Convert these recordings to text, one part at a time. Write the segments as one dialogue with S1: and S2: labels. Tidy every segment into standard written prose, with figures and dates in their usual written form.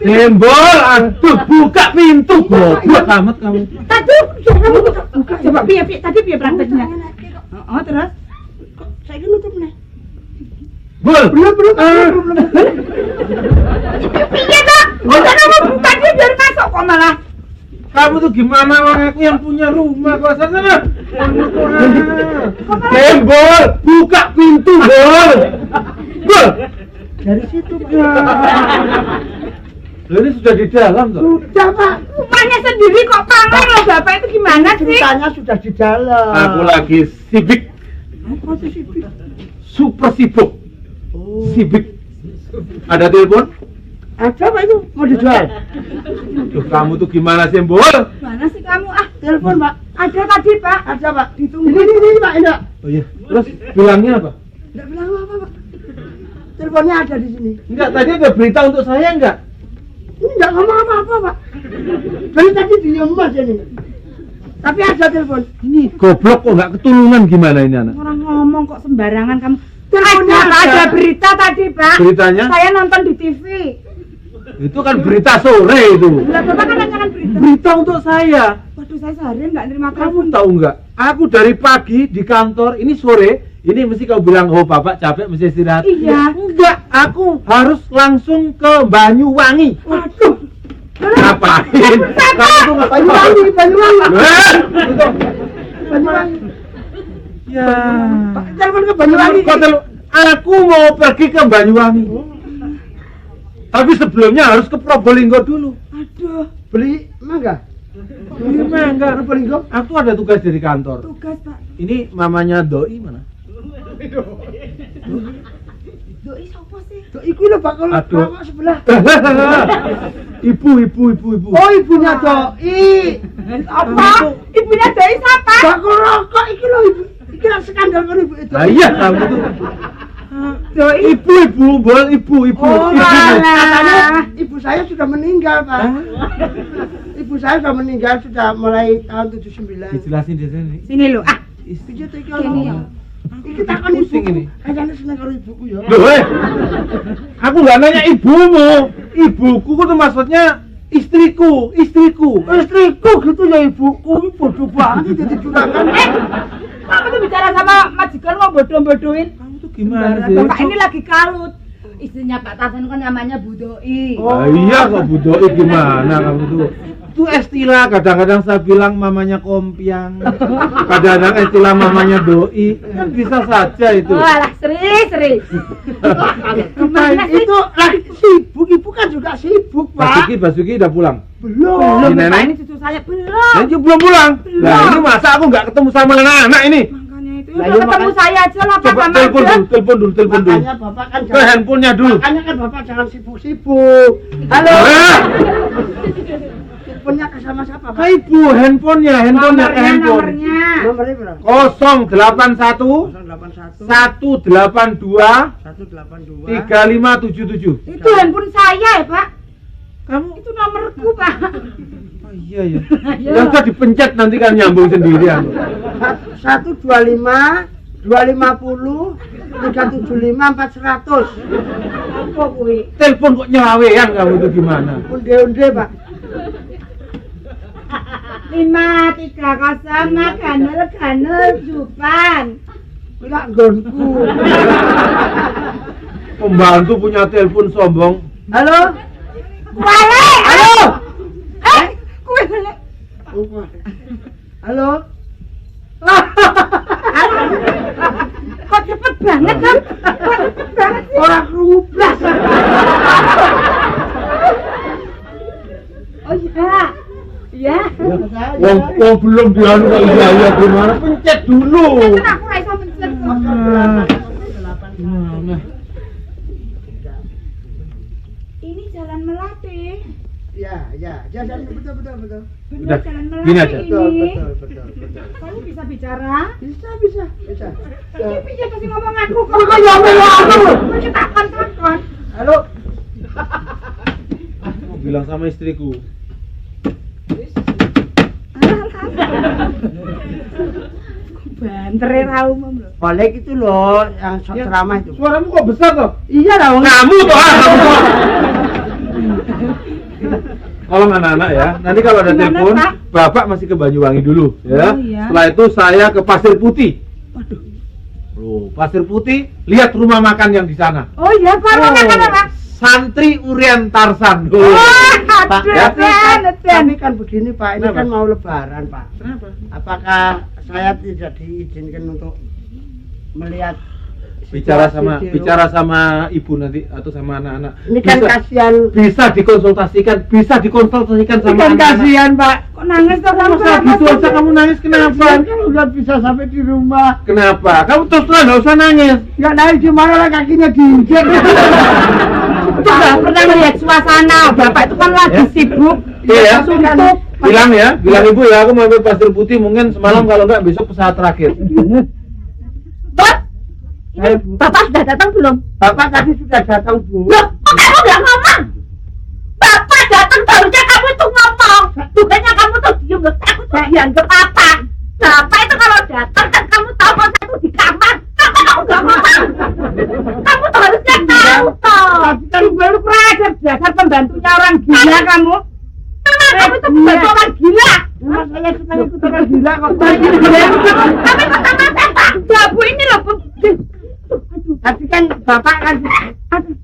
S1: Gembol, aduh buka pintu. Goblok amat kamu.
S2: Tadi kamu buka. Coba piye tadi piye prakteknya? Oh, terus saya nutup nih.
S1: Belum.
S2: Piye toh? Kamu buka dia biar masuk kok malah.
S1: Kamu tuh gimana orang aku yang punya rumah kok sana? Gembol, buka pintu, Bol. Bol.
S3: Dari situ, Pak.
S1: Loh, ini sudah di dalam toh?
S3: Sudah, Pak.
S2: Rumahnya sendiri kok pamer loh Bapak itu gimana sih?
S3: Ceritanya sudah di dalam.
S1: Aku lagi sibuk,
S3: Apa sih sibuk?
S1: super sibuk.
S3: Oh.
S1: Sibuk. Ada telepon?
S3: Ada Pak itu mau dijual.
S1: Tuh kamu tuh gimana sih, Bol?
S2: Mana sih kamu ah?
S3: Telepon, Pak.
S2: Ada tadi Pak.
S3: Ada, Pak.
S2: Ditunggu.
S3: Ini Pak, ini.
S1: Oh iya. Terus bilangnya apa?
S3: Enggak bilang apa, Pak. Teleponnya ada di sini.
S1: Enggak, tadi ada berita untuk saya enggak?
S3: Ini enggak ngomong apa-apa, Pak. Dari tadi diem aja nih. Tapi ada telepon.
S1: Ini goblok kok enggak ketulungan gimana ini anak?
S2: Orang ngomong kok sembarangan kamu.
S3: Teleponnya
S2: Ada berita tadi Pak.
S1: Beritanya?
S2: Saya nonton di TV.
S1: Itu kan berita sore itu.
S2: Lah Bapak kan nanyakan berita.
S1: Berita untuk saya.
S2: Waduh saya seharian nggak nerima
S1: Kamu
S2: telepon.
S1: tahu enggak? Aku dari pagi di kantor, ini sore, ini mesti kau bilang, "Oh, Bapak capek mesti istirahat."
S2: Iya.
S1: Enggak, aku harus langsung ke Banyuwangi.
S2: Waduh.
S1: Ngapain? Kamu tuh ngapain?
S3: Banyuwangi.
S1: Eh,
S3: Banyuwangi.
S1: Ya.
S3: Pak, telepon ke Banyuwangi.
S1: Aku mau pergi ke Banyuwangi. Tapi sebelumnya harus ke Probolinggo dulu.
S2: Aduh.
S3: Beli mangga.
S1: Beli mangga.
S3: Probolinggo.
S1: Aku ada tugas dari kantor.
S2: Tugas Pak.
S1: Ini mamanya Doi mana?
S2: Doi siapa sih?
S3: Tuh, iku lho Pak, kalau
S1: Aduh.
S3: Pak sebelah.
S1: Ibu.
S3: Oh, ibunya Doi.
S2: Apa? Ibunya Doi siapa?
S3: Pak rokok iki lho ibu. Iki lah skandal karo ibu itu.
S1: Nah, iya kamu tuh.
S2: Doi.
S1: Ibu, Bol, ibu.
S2: Oh,
S1: Ibu.
S3: Katanya ibu saya sudah meninggal, Pak. Ibu saya sudah meninggal sudah mulai tahun 79.
S1: Dijelasin di sini.
S2: Sini lo. Ah.
S3: Iki tuh iki
S2: Ini ya.
S3: Iki takon
S1: Pusing
S3: ibuku.
S1: ini.
S3: Kayaknya seneng karo ibuku ya.
S1: Loh, aku nggak nanya ibumu. Ibuku tuh maksudnya istriku.
S3: Istriku gitu ya ibuku. Ini bodoh banget jadi juragan.
S2: Kamu tuh bicara sama majikan mau bodoh-bodohin.
S1: Kamu tuh gimana sih?
S2: Bapak ini lagi kalut. Istrinya Pak Tasan kan namanya Bu Doi.
S1: Ah, iya kok Bu Doi gimana kamu tuh? Itu istilah, kadang-kadang saya bilang mamanya Kompiang, kadang-kadang istilah mamanya Doi, kan bisa saja itu.
S2: Walah, seri. Gimana sih?
S3: Itu lagi sibuk, ibu kan juga sibuk, Pak.
S1: Basuki udah pulang.
S3: Belum.
S1: Si Nenek?
S2: Bapak ini cucu saya belum.
S1: Nanti belum pulang. Nah ini masa aku nggak ketemu sama anak-anak ini?
S2: Makanya itu
S3: Lah,
S2: udah
S3: iya,
S2: ketemu
S3: makanya-
S2: saya aja lah Pak
S1: Coba
S2: sama
S1: telepon
S2: aja.
S1: dulu.
S3: Makanya Bapak kan
S1: Ke handphonenya dulu.
S3: Makanya kan Bapak jangan sibuk-sibuk. Halo. Teleponnya ke sama siapa, Pak?
S1: Hai Bu, handphonenya ke handphone.
S2: Nomornya.
S3: Nomornya berapa?
S1: 081
S3: 081
S1: 182
S3: 182
S1: 3577.
S2: Itu handphone saya ya Pak.
S1: Kamu?
S2: Itu nomorku Pak.
S1: Oh iya ya. Yang tadi dipencet nanti kan nyambung sendiri aku.
S3: 125 250 375 400.
S2: Apa kuwi?
S1: Telepon kok nyelawean kamu itu gimana?
S3: Unde-unde, Pak.
S2: 530 ganel Jupan.
S3: Enggak gonku.
S1: Pembantu punya telepon sombong.
S3: Halo?
S2: Wale.
S3: Halo?
S2: Kuwi wale.
S3: Halo?
S2: Kok cepet banget kan? Kok cepet banget sih?
S3: Orang rublas.
S2: Oh iya. Iya.
S1: Wong belum dianu kok iya gimana? Pencet dulu.
S2: Kan aku ra iso pencet kok.
S1: Gimana?
S2: Ini jalan Melati.
S3: Ya, betul.
S2: Bener
S1: Udah,
S2: jalan Melati
S1: gini aja.
S2: ini.
S3: Betul.
S2: Kamu bisa bicara?
S3: Bisa.
S2: Ini piye kasih ngomong aku kok.
S3: Kok ngomong aku?
S2: Kita takon.
S3: Halo?
S1: Mau bilang sama istriku.
S2: Bantere ra umum lho.
S3: Balik itu loh yang ceramah itu.
S1: Suaramu kok besar toh?
S3: Iya lah, Wong.
S1: Kamu toh, kamu toh. Tolong anak-anak ya. Nanti kalau ada
S2: Gimana,
S1: telepon,
S2: Pak?
S1: Bapak masih ke Banyuwangi dulu ya.
S2: Oh, iya.
S1: Setelah itu saya ke Pasir Putih. Loh, Pasir Putih, lihat rumah makan yang di sana.
S2: Oh iya, Pak, makan apa?
S1: Santri Urian Tarsan. Loh.
S2: Aduh,
S1: ya.
S3: Tapi kan begini Pak, ini
S1: Kenapa?
S3: kan mau lebaran Pak.
S1: Kenapa?
S3: Apakah saya tidak diizinkan untuk melihat
S1: Bicara
S3: situasi di
S1: bicara sama ibu nanti atau sama anak-anak.
S3: Ini kan kasihan.
S1: bisa dikonsultasikan
S3: Ini
S1: sama
S3: kan
S1: anak-anak.
S3: kasihan Pak.
S2: Kok nangis tuh kamu?
S1: Masa gitu aja kamu nangis kenapa?
S3: Kasihan kan udah bisa sampai di rumah.
S1: Kenapa? Kamu terus terang nggak usah nangis.
S3: Ya nangis gimana lah kakinya diinjek.
S2: Itu nggak pernah melihat suasana. Bapak itu kan lagi sibuk.
S1: Iya ya.
S2: Suntuk.
S1: Bilang ibu ya, aku mau ambil Pasir Putih mungkin semalam kalau enggak besok pesawat terakhir.
S2: Bos, ini Bapak sudah datang belum?
S3: Bapak tadi sudah datang Bu.
S2: Loh, kok kamu nggak ngomong? Bapak datang barunya kamu tuh ngomong. Bukannya kamu tuh diem, loh. Aku tuh dianggap apa? Bapak itu kalau datang kan kamu tahu kalau saya tuh di kamar. Kamu nggak ngomong. Kamu tuh harusnya tahu toh.
S3: Tapi kan
S2: Baru kurang dasar pembantunya orang gila kamu. Kamu itu pembantu orang gila.
S3: Mas saya suka ikut orang gila kok.
S2: Kamu ikut sama siapa? Ya Bu ini loh Bu. Aduh.
S3: Tapi kan Bapak kan
S2: Aduh,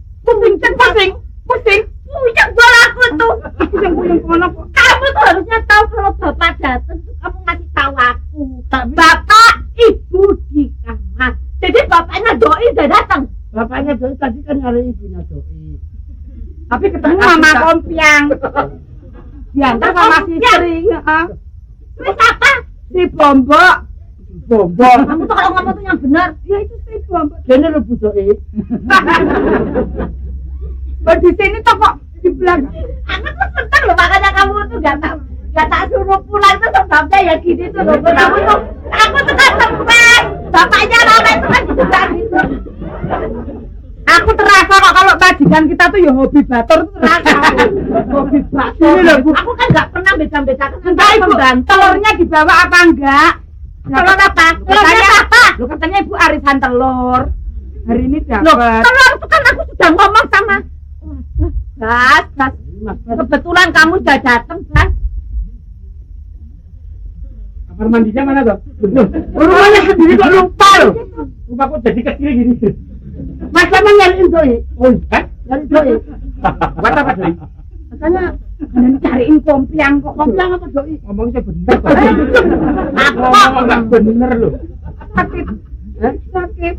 S2: pusing. Puyeng bola aku tuh. Puyeng kemana kok? Kamu tuh harusnya tahu kalau Bapak datang tuh kamu ngasih tahu aku. Bapak, Ibu di kamar. Jadi bapaknya Doi udah datang.
S3: Bapaknya Doi tadi kan nyari ibunya Doi.
S2: Tapi ketemu Mama Kompiang. Diantar sama si Sri. Terus apa? Si Bombok.
S3: Bombol.
S2: Kamu tuh kalau ngomong tuh yang benar. Ya itu si Bombok.
S3: Jadi lu Bu Doi.
S2: Oh, di sini tuh kok di belakang. Aku tuh seneng loh, makanya kamu tuh gak tak suruh pulang tuh sebabnya ya gini tuh loh. Aku tuh kan stres. Bapaknya Rara itu kan juga gitu. Aku terasa kok kalau majikan kita tuh ya hobi batur tuh terasa. Hobi batur.
S3: Ini loh, Bu.
S2: Aku kan gak pernah beda-bedakan antara pembantu. Telurnya dibawa apa enggak? Telur apa? Telurnya apa? Lu katanya Ibu arisan telur. Hari ini dapat. Telur itu kan aku sudah ngomong sama Gas. Kebetulan kamu sudah datang, Gas.
S3: Kamar mandinya mana tuh? Rumahnya sendiri kok lupa loh. Rumah kok jadi kecil gini. Mas sama nyariin Doi. Oh, nyari Doi. Buat apa Doi?
S2: Katanya kalian cariin kompiang kok.
S3: Kompiang apa Doi? Ngomongnya bener.
S2: Apa?
S3: Enggak bener loh.
S2: Sakit. Sakit.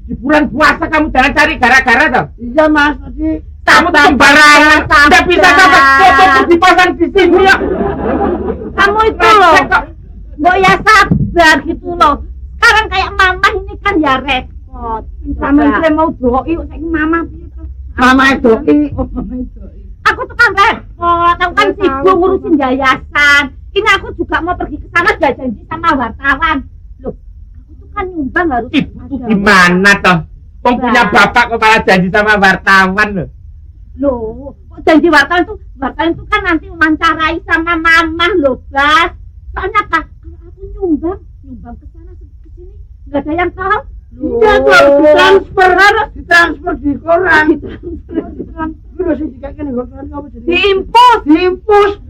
S3: Di bulan puasa kamu jangan cari gara-gara toh. Iya Mas, tadi kamu sembarangan. Tidak bisa dapat foto dipasang di sini ya.
S2: Kamu itu loh. Mbok ya sabar gitu loh. Sekarang kayak mama ini kan ya repot. Sama saya mau doi, saya mama gitu.
S3: Mama Doi.
S2: Aku tuh kan repot, aku kan sibuk ngurusin yayasan. Ini aku juga mau pergi ke sana, udah janji sama wartawan. Loh, aku tuh kan nyumbang harus.
S3: Ibu tuh gimana toh? Kok punya bapak kok malah janji sama wartawan loh.
S2: Loh, kok janji wartawan tuh kan nanti wawancarai sama mama loh, Bas. Soalnya apa? Kalau aku nyumbang ke sana ke sini nggak ada yang tahu.
S3: Iya tuh, ditransfer di koran. Udah sih jika kene koran kamu jadi
S2: Diimpus.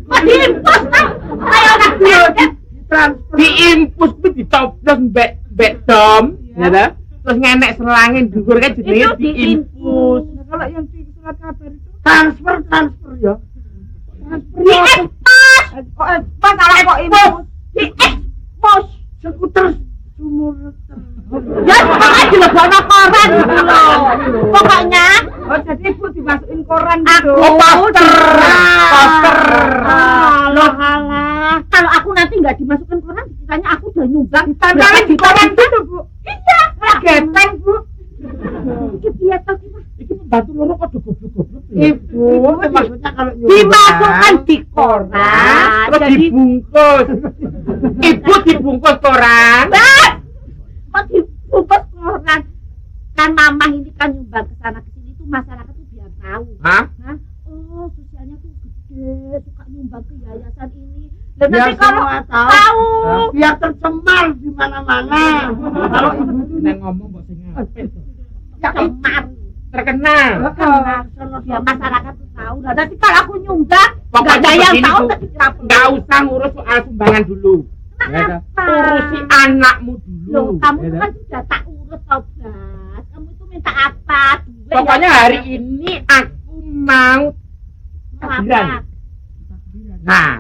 S2: Oh, diimpus kan? Ayo nak diimpus.
S3: ditransfer.
S4: Diimpus kuwi dicoblos mbek dom, ya ta? Terus ngenek selangin dhuwur kan jenenge
S2: Itu
S4: diimpus.
S2: Nah, kalau yang di surat kabar itu
S3: Transfer ya.
S2: diekspos. Kok ekspos salah kok impus? Diekspos.
S3: Skuter sumur.
S2: Ya, pokoknya dilebokno koran gitu loh. Pokoknya, jadi Ibu dimasukin koran gitu.
S4: Poster.
S2: Alah. Kalau aku nanti nggak dimasukin koran, dikiranya aku udah nyumbang.
S3: Ditempelin di koran
S2: gitu, Bu. Iya, gepeng, Bu. Iki piye to iki?
S4: Iki bantu loro kok goblok-goblok.
S3: Ibu, maksudnya kalau
S2: Dimasukkan di koran.
S4: Terus dibungkus. Ibu dibungkus koran.
S2: Kok dibungkus koran? Kan mama ini kan nyumbang ke sana ke sini tuh masyarakat tuh biar tahu.
S4: Hah?
S2: Hah? Oh, sosialnya tuh gede, suka nyumbang ke yayasan ini. Dan
S3: biar
S2: nanti kalau
S3: semua
S2: tahu,
S3: biar tercemar di mana-mana. Kalau ibu itu
S4: Nek ngomong kok sing apik.
S2: cemar.
S4: Terkenal.
S2: Biar masyarakat tuh tahu. tahu. Nah, nanti kalau aku nyunggah, nggak
S4: Pokoknya
S2: ada yang
S4: begini,
S2: tahu.
S4: Bu.
S2: Nanti kenapa?
S4: Nggak usah ngurus soal sumbangan dulu.
S2: Kenapa?
S4: Urusi anakmu dulu.
S2: Loh, kamu
S1: Ya,
S2: kan sudah tak urus, toh, Blas. Kamu itu minta apa? Duit
S4: Pokoknya
S2: ya?
S4: hari ini aku mau
S2: Mau
S4: takbiran.
S2: apa?
S4: Nah,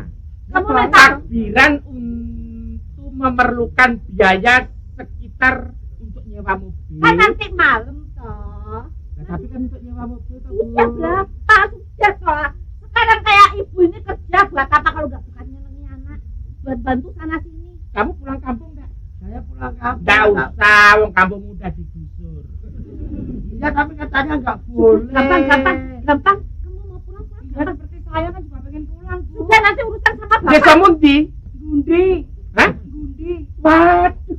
S2: Kamu minta
S4: takbiran untuk memerlukan biaya sekitar untuk nyewa mobil.
S2: kan nanti malam toh.
S4: Nah, tapi kan untuk nyewa mobil toh, Bu.
S2: Iya berapa? Sudah toh. Sekarang kayak ibu ini kerja buat apa kalau nggak bukan nyenengi anak? Buat bantu sana sini.
S4: Kamu pulang kampung nggak?
S3: Saya pulang kampung.
S4: Nggak usah, wong kampung mudah digusur.
S3: Iya, tapi katanya nggak boleh.
S2: Gampang. Kamu mau pulang kan?
S3: Ya, seperti saya kan juga pengen pulang, Bu.
S2: Sudah nanti urusan sama bapak.
S4: Desa Mundi?
S3: Gundi.
S4: Hah?
S3: Gundi.
S4: Waduh.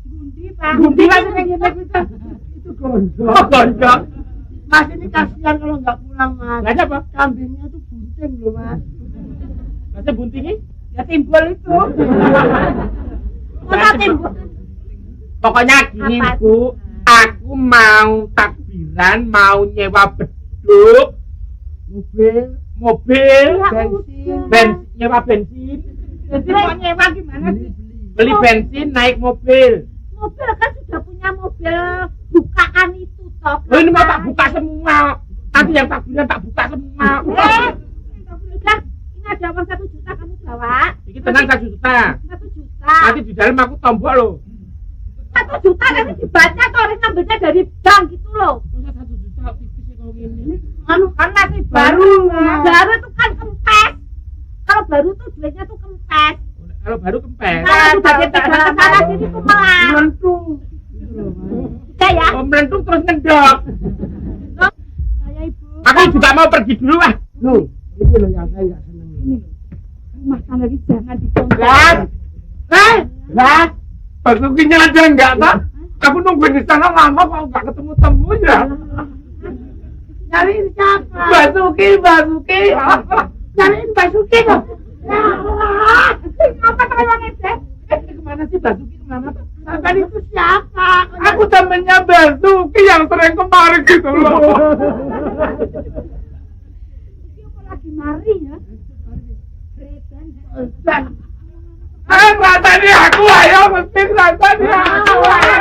S3: Gundi, Pak.
S4: Gundi lah yang ngene kita.
S3: Itu gondok.
S4: Oh, gondok.
S3: Mas ini kasihan kalau nggak pulang, Mas.
S4: Lah apa?
S3: Kambingnya tuh bunting loh, Mas.
S4: Masa buntingnya?
S3: Ya timbul itu.
S2: Masa timbul.
S4: Pokoknya gini,
S2: Apa?
S4: Bu. Aku mau takbiran, mau nyewa beduk, mobil,
S2: Ya
S3: bensin,
S2: udah.
S4: nyewa bensin,
S3: Jadi mau nyewa gimana sih?
S4: beli bensin, naik mobil.
S2: Mobil kan sudah punya mobil bukaan itu toh.
S4: Oh, ini mau tak buka semua. Nanti yang takbiran tak buka semua.
S2: Udah, ini ada uang 1 juta kamu bawa.
S4: Ini tenang 1 juta.
S2: 1 juta.
S4: Nanti di dalam aku tombol loh.
S2: 1 juta nanti dibaca tuh orang ngambilnya dari bank gitu loh.
S4: Masa 1 juta tipis sih kalau gini.
S3: Anu kan masih baru, Mas.
S2: Baru itu kan kempes. Kalau baru tuh duitnya tuh kempes.
S4: Kalau baru kempes.
S2: Kalau sudah dipegang ke sana sini tuh pelan.
S3: Melentung. Gitu loh, Mas.
S2: Udah ya.
S4: Oh, melentung terus ngendok.
S2: Saya ibu.
S4: Aku juga mau pergi dulu ah.
S3: Loh, ini loh yang saya nggak seneng ini.
S2: Rumah tangga ini jangan dicontoh.
S4: Ras, Basukinya aja enggak tak? Aku nungguin di sana lama kok enggak ketemu-temu ya.
S3: Nyariin siapa?
S4: Basuki.
S3: Nyariin Basuki loh.
S2: Apa tolong itu?
S4: Kemana sih Basuki kemana?
S3: Sampai itu siapa?
S4: Aku temennya Basuki yang sering kemarin gitu loh.
S2: Siapa lagi mari ya? Reban.
S4: Rasanya aku ayo mesti rasanya aku ayo.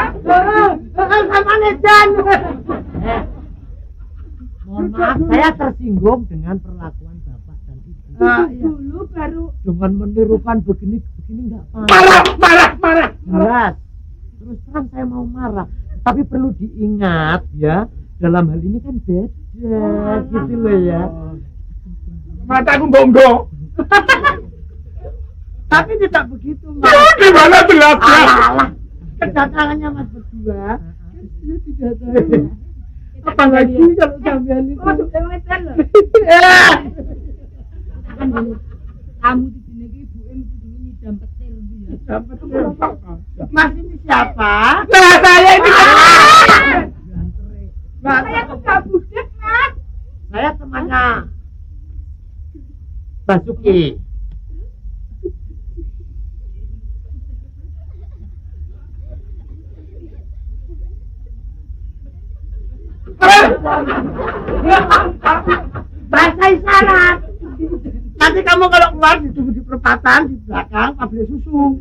S3: Sama Nedan.
S5: Mohon maaf, saya tersinggung dengan perlakuan bapak dan ibu.
S2: Dulu baru
S5: Dengan menirukan begini nggak apa.
S4: Marah.
S5: Jelas. Terus terang saya mau marah, tapi perlu diingat ya, dalam hal ini kan beda, gitu loh ya.
S4: Mataku bonggo.
S3: Tapi tidak begitu, Mas.
S4: Gimana jelasnya?
S3: Alah, kedatangannya Mas berdua. Dia tidak tahu. Apalagi kalau sampean itu.
S2: emang edan loh. Kamu di sini ki ibuke mesti dulu nyidam petir ya.
S3: Mas ini siapa?
S4: Nah, saya ini
S3: Mas,
S2: Saya tuh gak budek, Mas.
S5: Saya temannya Basuki.
S3: bahasa isyarat. Nanti kamu kalau keluar ditunggu di perempatan di belakang pabrik susu.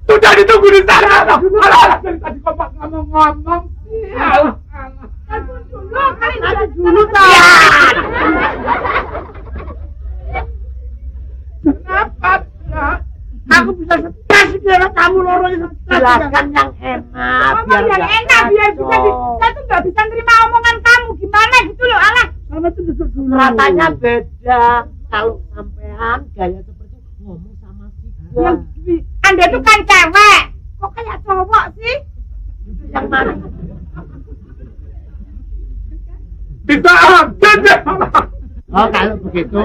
S4: sudah ditunggu di sana. Alah, dari tadi kompak ngomong. Alah.
S2: Dulu kali
S3: Nanti dulu tak.
S4: Kenapa?
S3: Aku bisa stres kira kamu lorongnya stres.
S5: Silakan yang enak,
S2: ngomong yang
S5: nggak
S2: enak biar bisa
S5: kacau.
S2: saya tuh gak bisa nerima omongan kamu gimana gitu loh alah.
S3: Kamu tuh duduk dulu.
S5: Rasanya beda. Kalau sampean gaya seperti itu ngomong sama si
S2: Yang Anda tuh kan cewek kok kayak cowok sih.
S5: Duduk yang mana?
S4: Bisa aja.
S5: Oh, kalau begitu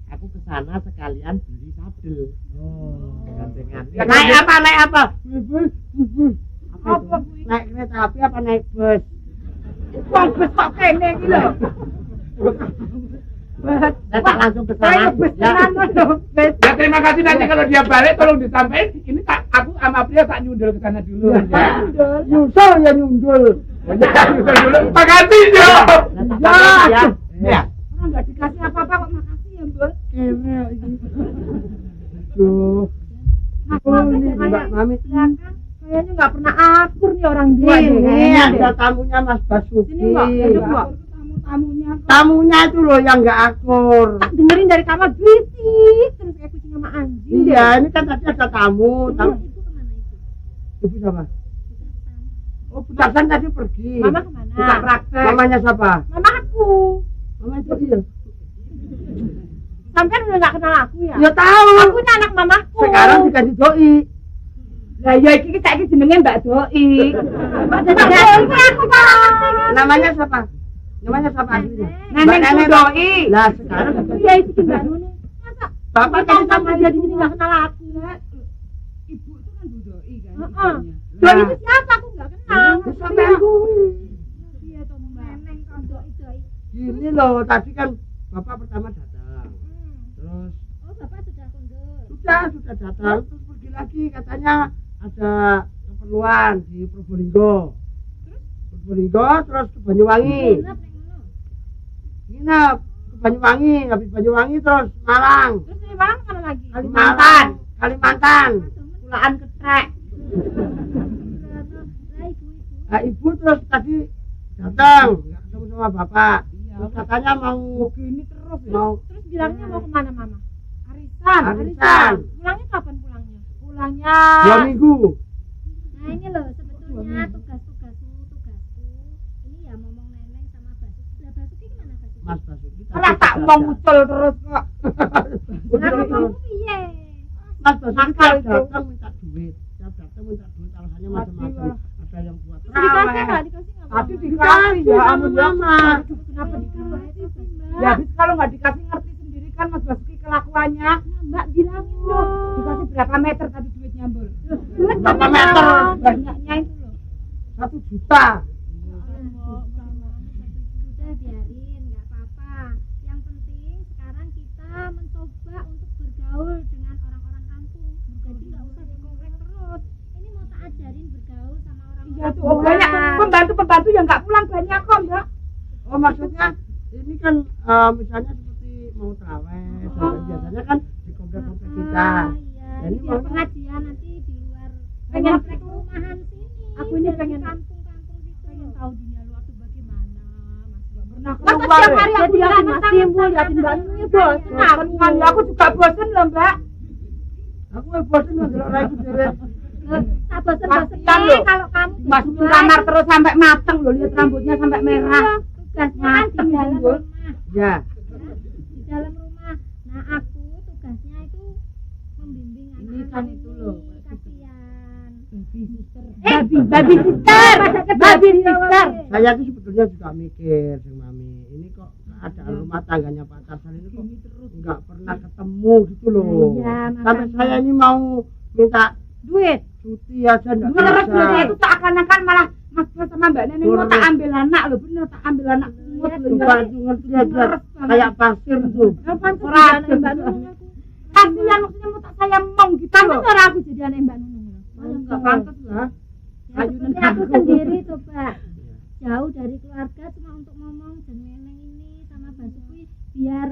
S5: aku ke sana sekalian beli sadel. Gandengan.
S3: Naik apa? Naik apa?
S2: Apa
S3: itu? Naik kereta api apa naik bus?
S2: wong bus kok kene iki lho.
S5: Saya tak langsung ke
S2: Saya
S5: sana.
S2: bus
S5: Ya.
S2: tenan lho bus.
S4: Ya terima kasih nanti kalau dia balik tolong disampaikan ini aku sama Pria tak nyundul ke sana dulu.
S3: Nyusul ya nyundul.
S4: Nyundul dulu. Makasih, Jo.
S3: Ya. Ya.
S2: Orang nggak dikasih apa-apa kok makasih ya, Mbak.
S3: Kene iki. Duh. Mbak Mami.
S2: Belakang kayaknya nggak pernah akur nih orang dua deh.
S3: Ini
S2: kayaknya deh.
S3: ada tamunya Mas Basuki.
S2: Sini Mbak, duduk Mbak. Tamunya kok.
S3: Tamunya itu loh yang nggak akur.
S2: Tak dengerin dari kamar berisik terus kayak kucing sama anjing.
S3: Iya, ini kan tadi ada tamu.
S2: Ibu kemana itu?
S3: Ibu siapa? Oh, Bu Tarsan tadi pergi.
S2: Mama kemana?
S3: Buka praktek. Mamanya siapa?
S2: Mama aku.
S3: Mama itu iya.
S2: Sampai udah nggak kenal aku ya?
S3: Ya tahu.
S2: Aku ini anak mamaku.
S3: Sekarang diganti doi.
S2: Lah ya iki saiki jenenge Mbak Doi. Mbak Doi aku Pak.
S3: Namanya siapa? Namanya siapa aslinya?
S2: Neneng Doi.
S3: Lah sekarang
S2: Iya itu Mbak Nuni. Masa
S3: Bapak
S2: kan
S3: kan
S2: sama dia di sini nggak kenal aku ya?
S6: Ibu itu kan Bu Doi kan.
S2: Heeh.
S6: ibunya.
S2: Doi itu siapa? Aku nggak kenal.
S3: sampai aku.
S6: Iya toh Mbak.
S2: Neneng kan Doi.
S3: Gini loh, tadi kan Bapak pertama datang. Terus
S2: Oh Bapak sudah kundur.
S3: sudah datang, terus pergi lagi katanya ada keperluan di Probolinggo. Probolinggo terus ke Banyuwangi. Nginep ke Banyuwangi, habis Banyuwangi terus Malang.
S2: Terus dari Malang mana lagi?
S3: Kalimantan.
S2: Pulaan ketrek.
S3: Nah, ibu terus tadi datang, nggak ketemu sama bapak. Terus katanya mau
S6: Gini terus ya.
S3: mau
S2: Terus bilangnya mau kemana Mama?
S3: arisan.
S2: Pulangnya kapan pulangnya? Pulangnya
S3: 2 minggu.
S7: Nah ini loh sebetulnya tugasku ini ya ngomong Neneng sama Basuki. Lah Basuki gimana Basuki?
S3: Mas Basuki.
S2: Lah tak mau ngucul terus kok.
S7: Nah kamu piye?
S3: Mas Basuki
S2: Nakal
S3: tiap
S2: itu.
S3: datang minta duit. Tiap datang minta duit, alasannya macam-macam. Ada yang buat
S2: Terus dikasih nggak? Dikasih nggak?
S6: Tapi
S2: Mama?
S6: dikasih ya ampun ya.
S3: Mama.
S2: Kenapa dikasih?
S6: Ya habis kalau nggak dikasih ngerti sendiri kan Mas Basuki kelakuannya.
S2: Mbak bilangin dong.
S6: Dikasih berapa meter tadi duitnya Mbak?
S2: Duit
S3: Berapa
S2: banyak
S3: meter?
S2: dong. Banyaknya itu loh.
S3: 1 juta.
S7: Sudah biarin nggak apa-apa. Yang penting sekarang kita mencoba untuk bergaul dengan orang-orang kampung. Jadi nggak usah dikorek terus. Ini mau tak ajarin bergaul sama orang-orang.
S6: Iya tuh, oh, banyak pembantu yang nggak pulang banyak kok Mbak.
S3: Oh maksudnya ini kan misalnya seperti mau traweh, biasanya kan di komplek-komplek kita.
S7: Iya,
S3: Jadi
S7: ini biar
S3: mau-
S7: pengajian nanti di luar
S2: Pengen-
S7: komplek perumahan sini.
S2: Aku ini
S7: Jadi
S2: pengen-
S7: kampung-kampung situ.
S6: Pengen tahu dunia luar tuh bagaimana Mas nggak pernah
S2: Masa
S6: keluar
S2: tiap
S6: ya?
S2: hari aku liatin Mas Timbul, liatin Mbak Nuni bosan aku.
S6: Kan aku juga bosen loh Mbak.
S3: Aku bosan ndelok ra iku dhewe.
S7: Bosen-bosen
S6: Kasihan loh.
S7: kalau kamu
S6: Masuk ke
S7: berdua
S6: kamar
S7: itu
S6: terus sampai mateng loh, lihat rambutnya sampai merah.
S7: tugasnya kan di dalam
S6: Timbul.
S7: rumah.
S3: Ya.
S7: Di dalam rumah. Nah, aku tugasnya itu membimbing
S6: Ini
S7: anak-anak
S6: kan itu loh.
S7: kasihan.
S2: Babi sister. Babi sister.
S3: Saya tuh sebetulnya juga mikir sih Mami. Ini kok keadaan rumah tangganya Pak Tarsan ini kok nggak pernah ketemu gitu loh.
S2: Iya,
S3: Sampai
S2: makanya.
S3: saya ini mau minta
S2: Duit.
S3: cuti aja nggak
S6: Terus
S3: bisa.
S6: biasanya itu tak akan-akan malah Mas Bas sama Mbak Neneng mau tak ambil anak loh, bener tak ambil anak.
S3: Coba itu ngerti aja kayak pasir tuh.
S2: Kapan tuh
S6: Ora
S2: jadi anak Mbak Nunung aku?
S6: Kasihan maksudnya mau tak saya mong gitu
S2: Pantes
S6: loh.
S2: ora aku jadi anak Mbak Nunung.
S6: Enggak pantas lah.
S7: Ya, seperti aku sendiri coba jauh dari keluarga cuma untuk ngomong dengan Neneng ini sama Basuki biar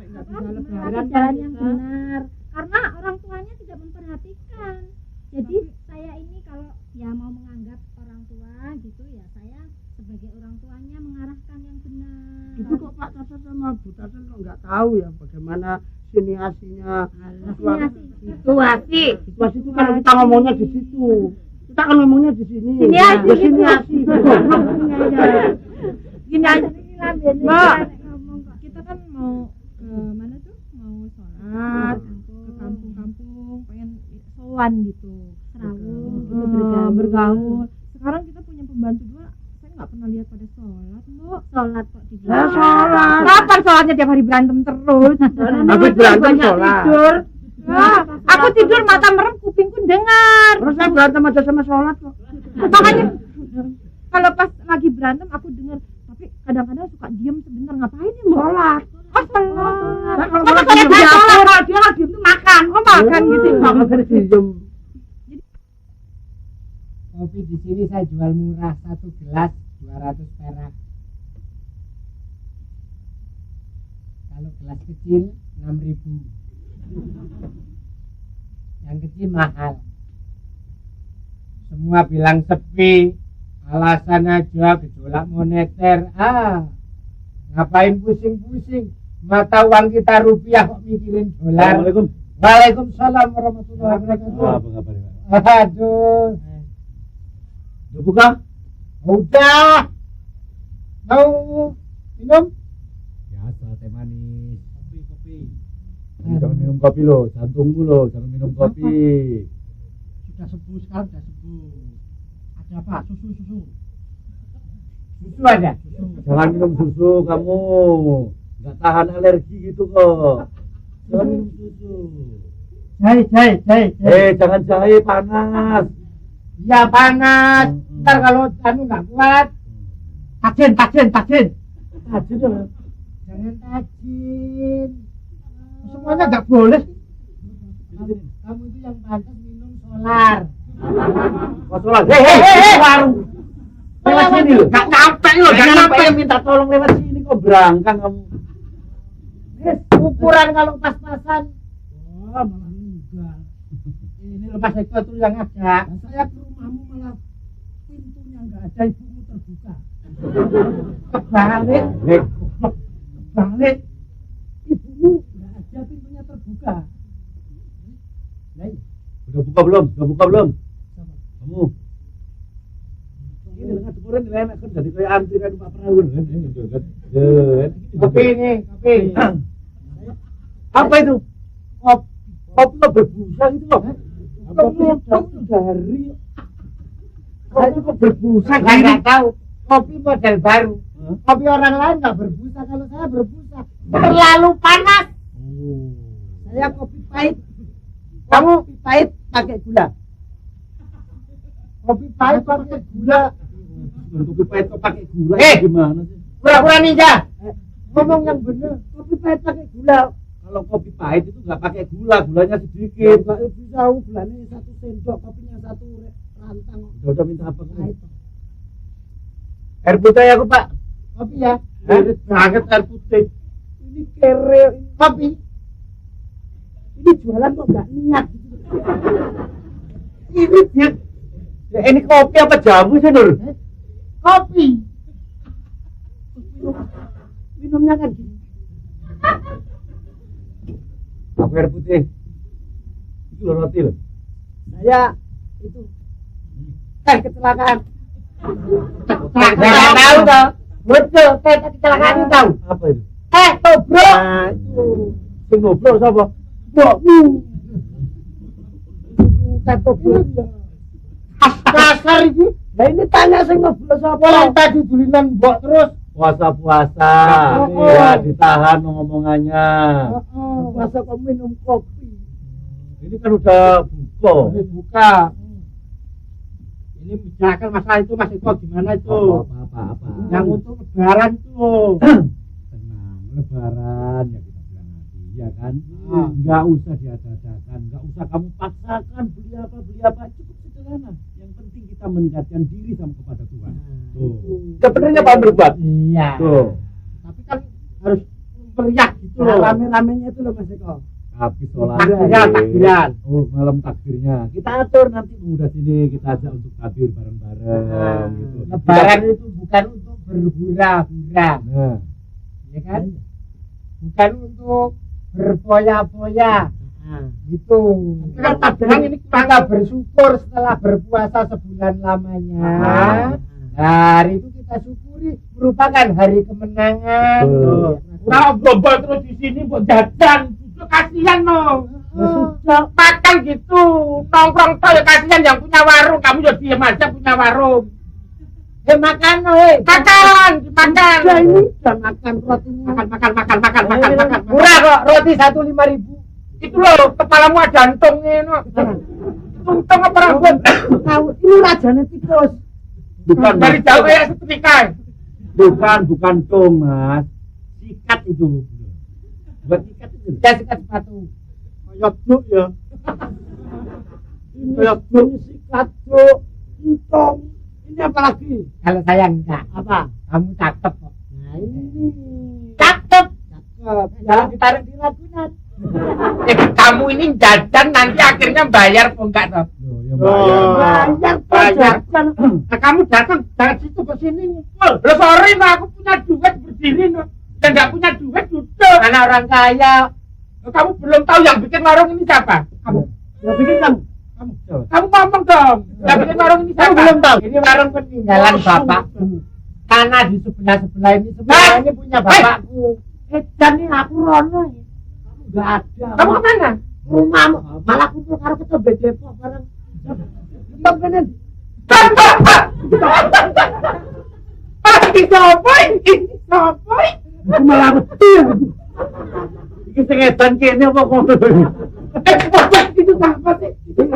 S6: Nggak
S7: apa,
S6: bisa
S7: melewati
S6: lebaran
S7: jalan
S6: kan
S7: yang
S6: kita.
S7: benar karena orang tuanya tidak memperhatikan. Jadi saya ini kalau ya mau menganggap orang tua gitu ya saya sebagai orang tuanya mengarahkan yang benar.
S3: Itu kok Pak Tarsan sama Bu Tarsan kok nggak tahu ya bagaimana siniasinya
S2: Situasi.
S3: situasi itu kalau kita ngomongnya di situ. Kita kan ngomongnya di sini.
S2: Siniasi.
S3: Ya, siniasi.
S2: Gini aja.
S7: Mbak,
S2: Kita kan mau ke mana tuh? Mau sholat ke kampung-kampung, pengen sowan gitu.
S7: Serawung,
S2: Bergaul. Sekarang kita punya pembantu 2. Saya nggak pernah lihat pada sholat, Mbak.
S7: sholat kok di
S3: Ya sholat.
S2: Kapan sholatnya tiap hari berantem terus?
S3: Habis berantem
S2: Banyak
S3: sholat.
S2: tidur. Nah, aku tidur mata merem, kupingku dengar.
S3: Terus saya berantem aja sama sholat kok.
S2: Makanya kalau pas lagi berantem aku dengar, tapi kadang-kadang suka diem sebentar, ngapain dia sholat? Oh sholat.
S3: Saya kalau
S2: Masa
S3: sholat
S2: sholat
S3: diem.
S2: di dapur, dia lagi itu makan. Oh makan gitu.
S3: Makan diem. Kopi di sini saya jual murah, 1 gelas 200 perak. Kalau gelas kecil 6.000. Yang kecil mahal. Semua bilang sepi, alasan aja gejolak moneter. Ngapain pusing-pusing? Mata uang kita rupiah kok mikirin dolar.
S1: Assalamualaikum.
S3: Waalaikumsalam warahmatullahi wabarakatuh.
S1: Apa kabar, Pak?
S3: Aduh.
S1: Udah buka?
S3: Udah. Mau minum?
S1: Biasa, teh manis. Kopi. Jangan minum kopi loh, jantungmu loh, jangan minum kopi.
S3: Sudah sembuh sekarang, sudah sembuh. Ada apa? Susu. Susu ada?
S1: Jangan minum susu kamu. Nggak tahan alergi gitu kok. Jangan minum susu.
S3: Jahe.
S1: Jangan jahe, panas.
S3: Ya panas. Ntar kalau anu nggak kuat. Tajin.
S1: Tajin apa?
S3: Jangan tajin. Semuanya nggak boleh. Kamu itu yang pantas minum solar.
S1: Kotoran. Hei, warung. Lewat sini loh.
S4: Nggak nyampe loh, nggak nyampe.
S1: Minta tolong lewat sini kok berangkang kamu.
S3: Ukuran kalau pas-pasan. Malah enggak. Ini lepas itu yang ada. Saya ke rumahmu malah pintunya enggak ada, ibumu terbuka. Balik. Ibumu enggak ada, pintunya terbuka.
S1: Udah buka belum? Kamu. Ini dengan syukuran ini enak kan jadi kayak antri kan Pak Perawan kan.
S3: Kopi ini, kopi.
S1: Apa itu? Kopi lo berbusa gitu loh. Kopi dari. Saya itu kok berbusa
S3: Saya nggak tahu. Kopi model baru. Kopi orang lain nggak berbusa, kalau saya berbusa. Terlalu panas. Saya kopi pahit. Kamu kopi pahit pakai gula. Kopi pahit pakai gula.
S1: Kopi pahit kok pakai gula gimana sih?
S3: Pura-pura ninja. Ngomong yang bener. Kopi pahit pakai gula.
S1: Kalau kopi pahit itu nggak pakai gula, gulanya sedikit.
S3: Nggak lebih jauh, gulanya 1 sendok, kopinya 1 rantang.
S1: Udah minta apa kamu?
S3: Pahit.
S1: Air putih aku Pak.
S3: Kopi ya.
S1: Iris banget air putih.
S3: Ini kere kopi. Ini jualan kok nggak niat.
S1: Ini dia. Ya, ini kopi apa jamu sih Nur?
S3: Kopi. Minumnya kan gini.
S1: Aku air putih. Itu loh roti loh.
S3: Saya itu kecelakaan.
S1: Nggak
S3: tahu toh. Betul, kecelakaan itu tahu.
S1: Apa itu?
S3: Tobrok.
S1: Nah, itu. Sing ngobrol sapa?
S3: Mbokmu. Tobrok. Kasar iki. Lah ini tanya sing ngobrol sapa? Yang tadi dulinan mbok terus.
S1: Puasa-puasa.
S3: Oh.
S1: Ya ditahan ngomongannya.
S3: Masa kok minum kopi?
S1: Ini kan udah buka.
S3: Ini buka. Ini bicarakan masalah itu Mas Eko gimana itu?
S1: Apa.
S3: Yang untuk lebaran tuh.
S1: Tenang, lebaran ya kita bilang lagi, ya kan?
S3: Ah.
S1: Nggak usah diadakan, nggak usah kamu paksakan beli apa, cukup sederhana. Yang penting kita meningkatkan diri sama kepada Tuhan. Tuh. Sebenarnya Pak berbuat.
S3: Iya.
S1: Tuh.
S3: Tapi kan harus meriah gitu loh. Rame-ramenya itu loh Mas Eko.
S1: Habis sholat
S3: Takbiran.
S1: Oh, malam takbirnya kita atur nanti pemuda sini kita ajak untuk takbir bareng-bareng gitu.
S3: Lebaran itu bukan untuk berhura-hura,
S1: Nah,
S3: ya kan? Bukan untuk berfoya-foya. Gitu. Kan takbiran ini kita bersyukur setelah berpuasa sebulan lamanya. Nah, hari itu kita syukuri merupakan hari kemenangan.
S4: Nah, global terus di sini buat jajan. Kasihan no.
S3: Sudah
S4: Makan gitu, nongkrong tuh ya kasihan yang punya warung. Kamu ya diam aja punya warung.
S3: makan, weh.
S4: Makan.
S3: Ya ini udah makan rotinya.
S4: Makan.
S3: Murah kok, roti 1.5.000.
S4: Itu loh, kepalamu ada jantungnya no. Untung apa rambut?
S3: Tahu, ini rajanya tikus.
S1: bukan
S4: Dari jauh ya setrika.
S1: bukan tung Mas, sikat itu. Buat sikat itu.
S3: Ya sikat sepatu.
S1: Kayak tuk ya.
S3: Ini sikat tuh. untung. Ini apa lagi?
S4: Kalau saya enggak.
S3: Apa?
S4: Kamu cakep kok.
S3: Nah ini.
S4: Cakep.
S3: Cakep. Jangan ditarik di Ragunan.
S4: Kamu ini jajan nanti akhirnya bayar kok enggak toh?
S1: Loh, ya bayar.
S3: Bayar.
S4: Nah, kamu datang dari situ ke sini ngumpul. Loh sorry no, aku punya duit berdiri no. Dan nggak punya duit duduk. Karena orang kaya. Loh, kamu belum tahu yang bikin warung ini siapa? Kamu.
S3: Ya bikin kamu.
S4: Kamu ngomong dong. Yang bikin warung ini siapa?
S3: Kamu belum tahu.
S4: Ini warung peninggalan bapakku. Tanah di sebelah ini semua ini punya bapakku.
S3: Dan ini aku Rono ya. Kamu nggak ada.
S4: Kamu kemana?
S3: Rumahmu malah kumpul karo ketombe Depok bareng. Tembak bener.
S4: Sopoy.
S3: Aku malah betul. Iki sing edan kene apa ngono.
S4: Itu apa sih?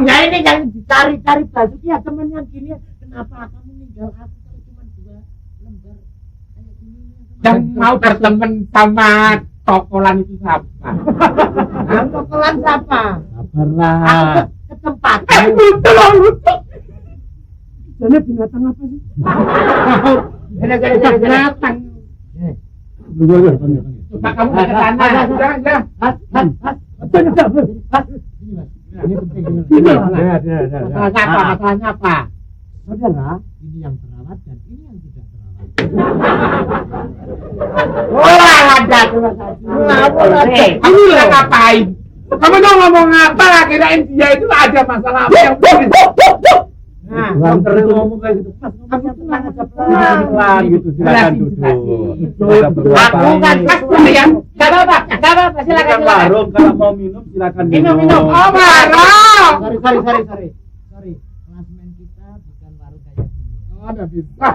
S3: Ya ini yang dicari-cari Basuki ya temen yang gini. Kenapa kamu ninggal aku kalau cuma 2 lembar kayak gini?
S4: Yang mau berteman sama tokolan itu siapa?
S3: Tokolan siapa?
S1: Sabarlah.
S3: Aku ke tempat.
S4: Lucu.
S3: Jadi binatang apa sih?
S4: Binatang. Coba kamu ke sana. Udah.
S1: Ini penting ini.
S4: Masalahnya apa?
S3: Saudara, ini yang terawat dan ini yang tidak terawat.
S4: Wah, ada kamu udah ngapain? Kamu mau ngomong apa? Kirain dia itu ada masalah apa yang
S1: Nah, terus ngomong kayak gitu.
S3: Kamu tenang aja
S1: Pelan gitu, silakan duduk.
S4: Aku kan pas ya. Enggak apa-apa,
S1: Silakan
S4: silakan.
S1: warung kalau mau minum silakan
S4: Minum. Oh, marah.
S3: Sorry. Klasmen kita bukan warung kayak gini.
S4: Oh, ada bisa.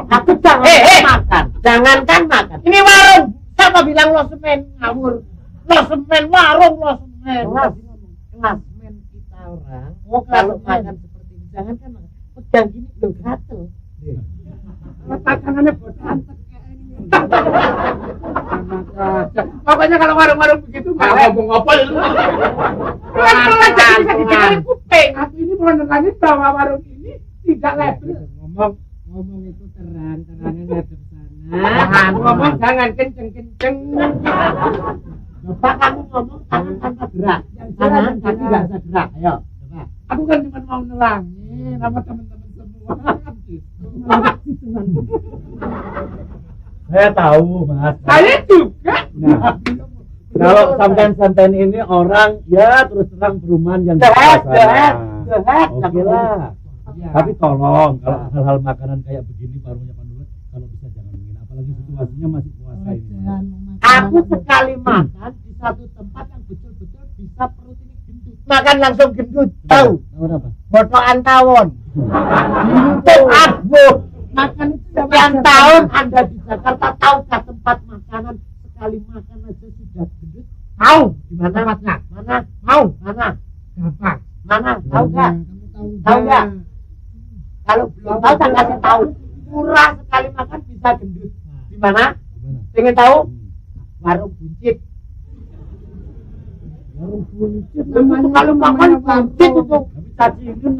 S3: Aku jangan makan. Jangankan makan.
S4: Ini warung.
S3: Siapa bilang lo semen ngawur? Lo semen warung lo semen. Klasmen kita orang. Kalau makan seperti ini jangankan makan. Pegang gini lo gatel.
S4: Tangannya bosantek kayak ini. Pokoknya kalau warung-warung begitu nggak ngomong-ngomong lu. Pelan-pelan jadi bisa didengarin kuping. Aku ini mau nerangin bahwa warung ini tidak level.
S3: Ngomong itu terang-terangan ngadep sana.
S4: Nah, ngomong jangan kenceng-kenceng.
S3: Bapak kamu ngomong tangan tanpa gerak. Tangan kaki nggak bisa gerak. Ayo, coba.
S4: Aku kan cuma mau nerangin sama teman-teman semua.
S1: Saya tahu, Mas.
S4: Saya juga.
S1: Nah, kalau sampean-sampean ini orang ya terus terang perumahan yang
S3: Jahat.
S1: Oke lah. Tapi tolong kalau hal-hal makanan kayak begini warungnya Pandulet kalau bisa jangan menghina apalagi situasinya masih puasa ini.
S3: Aku sekali makan di satu tempat yang betul-betul bisa perut ini gendut. Makan langsung gendut. Tahu?
S1: Tahu apa?
S3: Botokan tawon. Itu aku. Makan itu sekian tahun Anda di Jakarta tahukah tempat makanan sekali makan aja sudah gendut? Tahu? Di mana tempatnya? Mana? Tahu? Mana?
S4: Gampang.
S3: Mana? Tahu nggak? Tahu nggak? Kalau belum tahu saya kasih tahu. Murah sekali makan bisa gendut. Di mana? Pengen tahu? Warung buncit. Warung buncit namanya. Kalau makan buncit itu cacingin.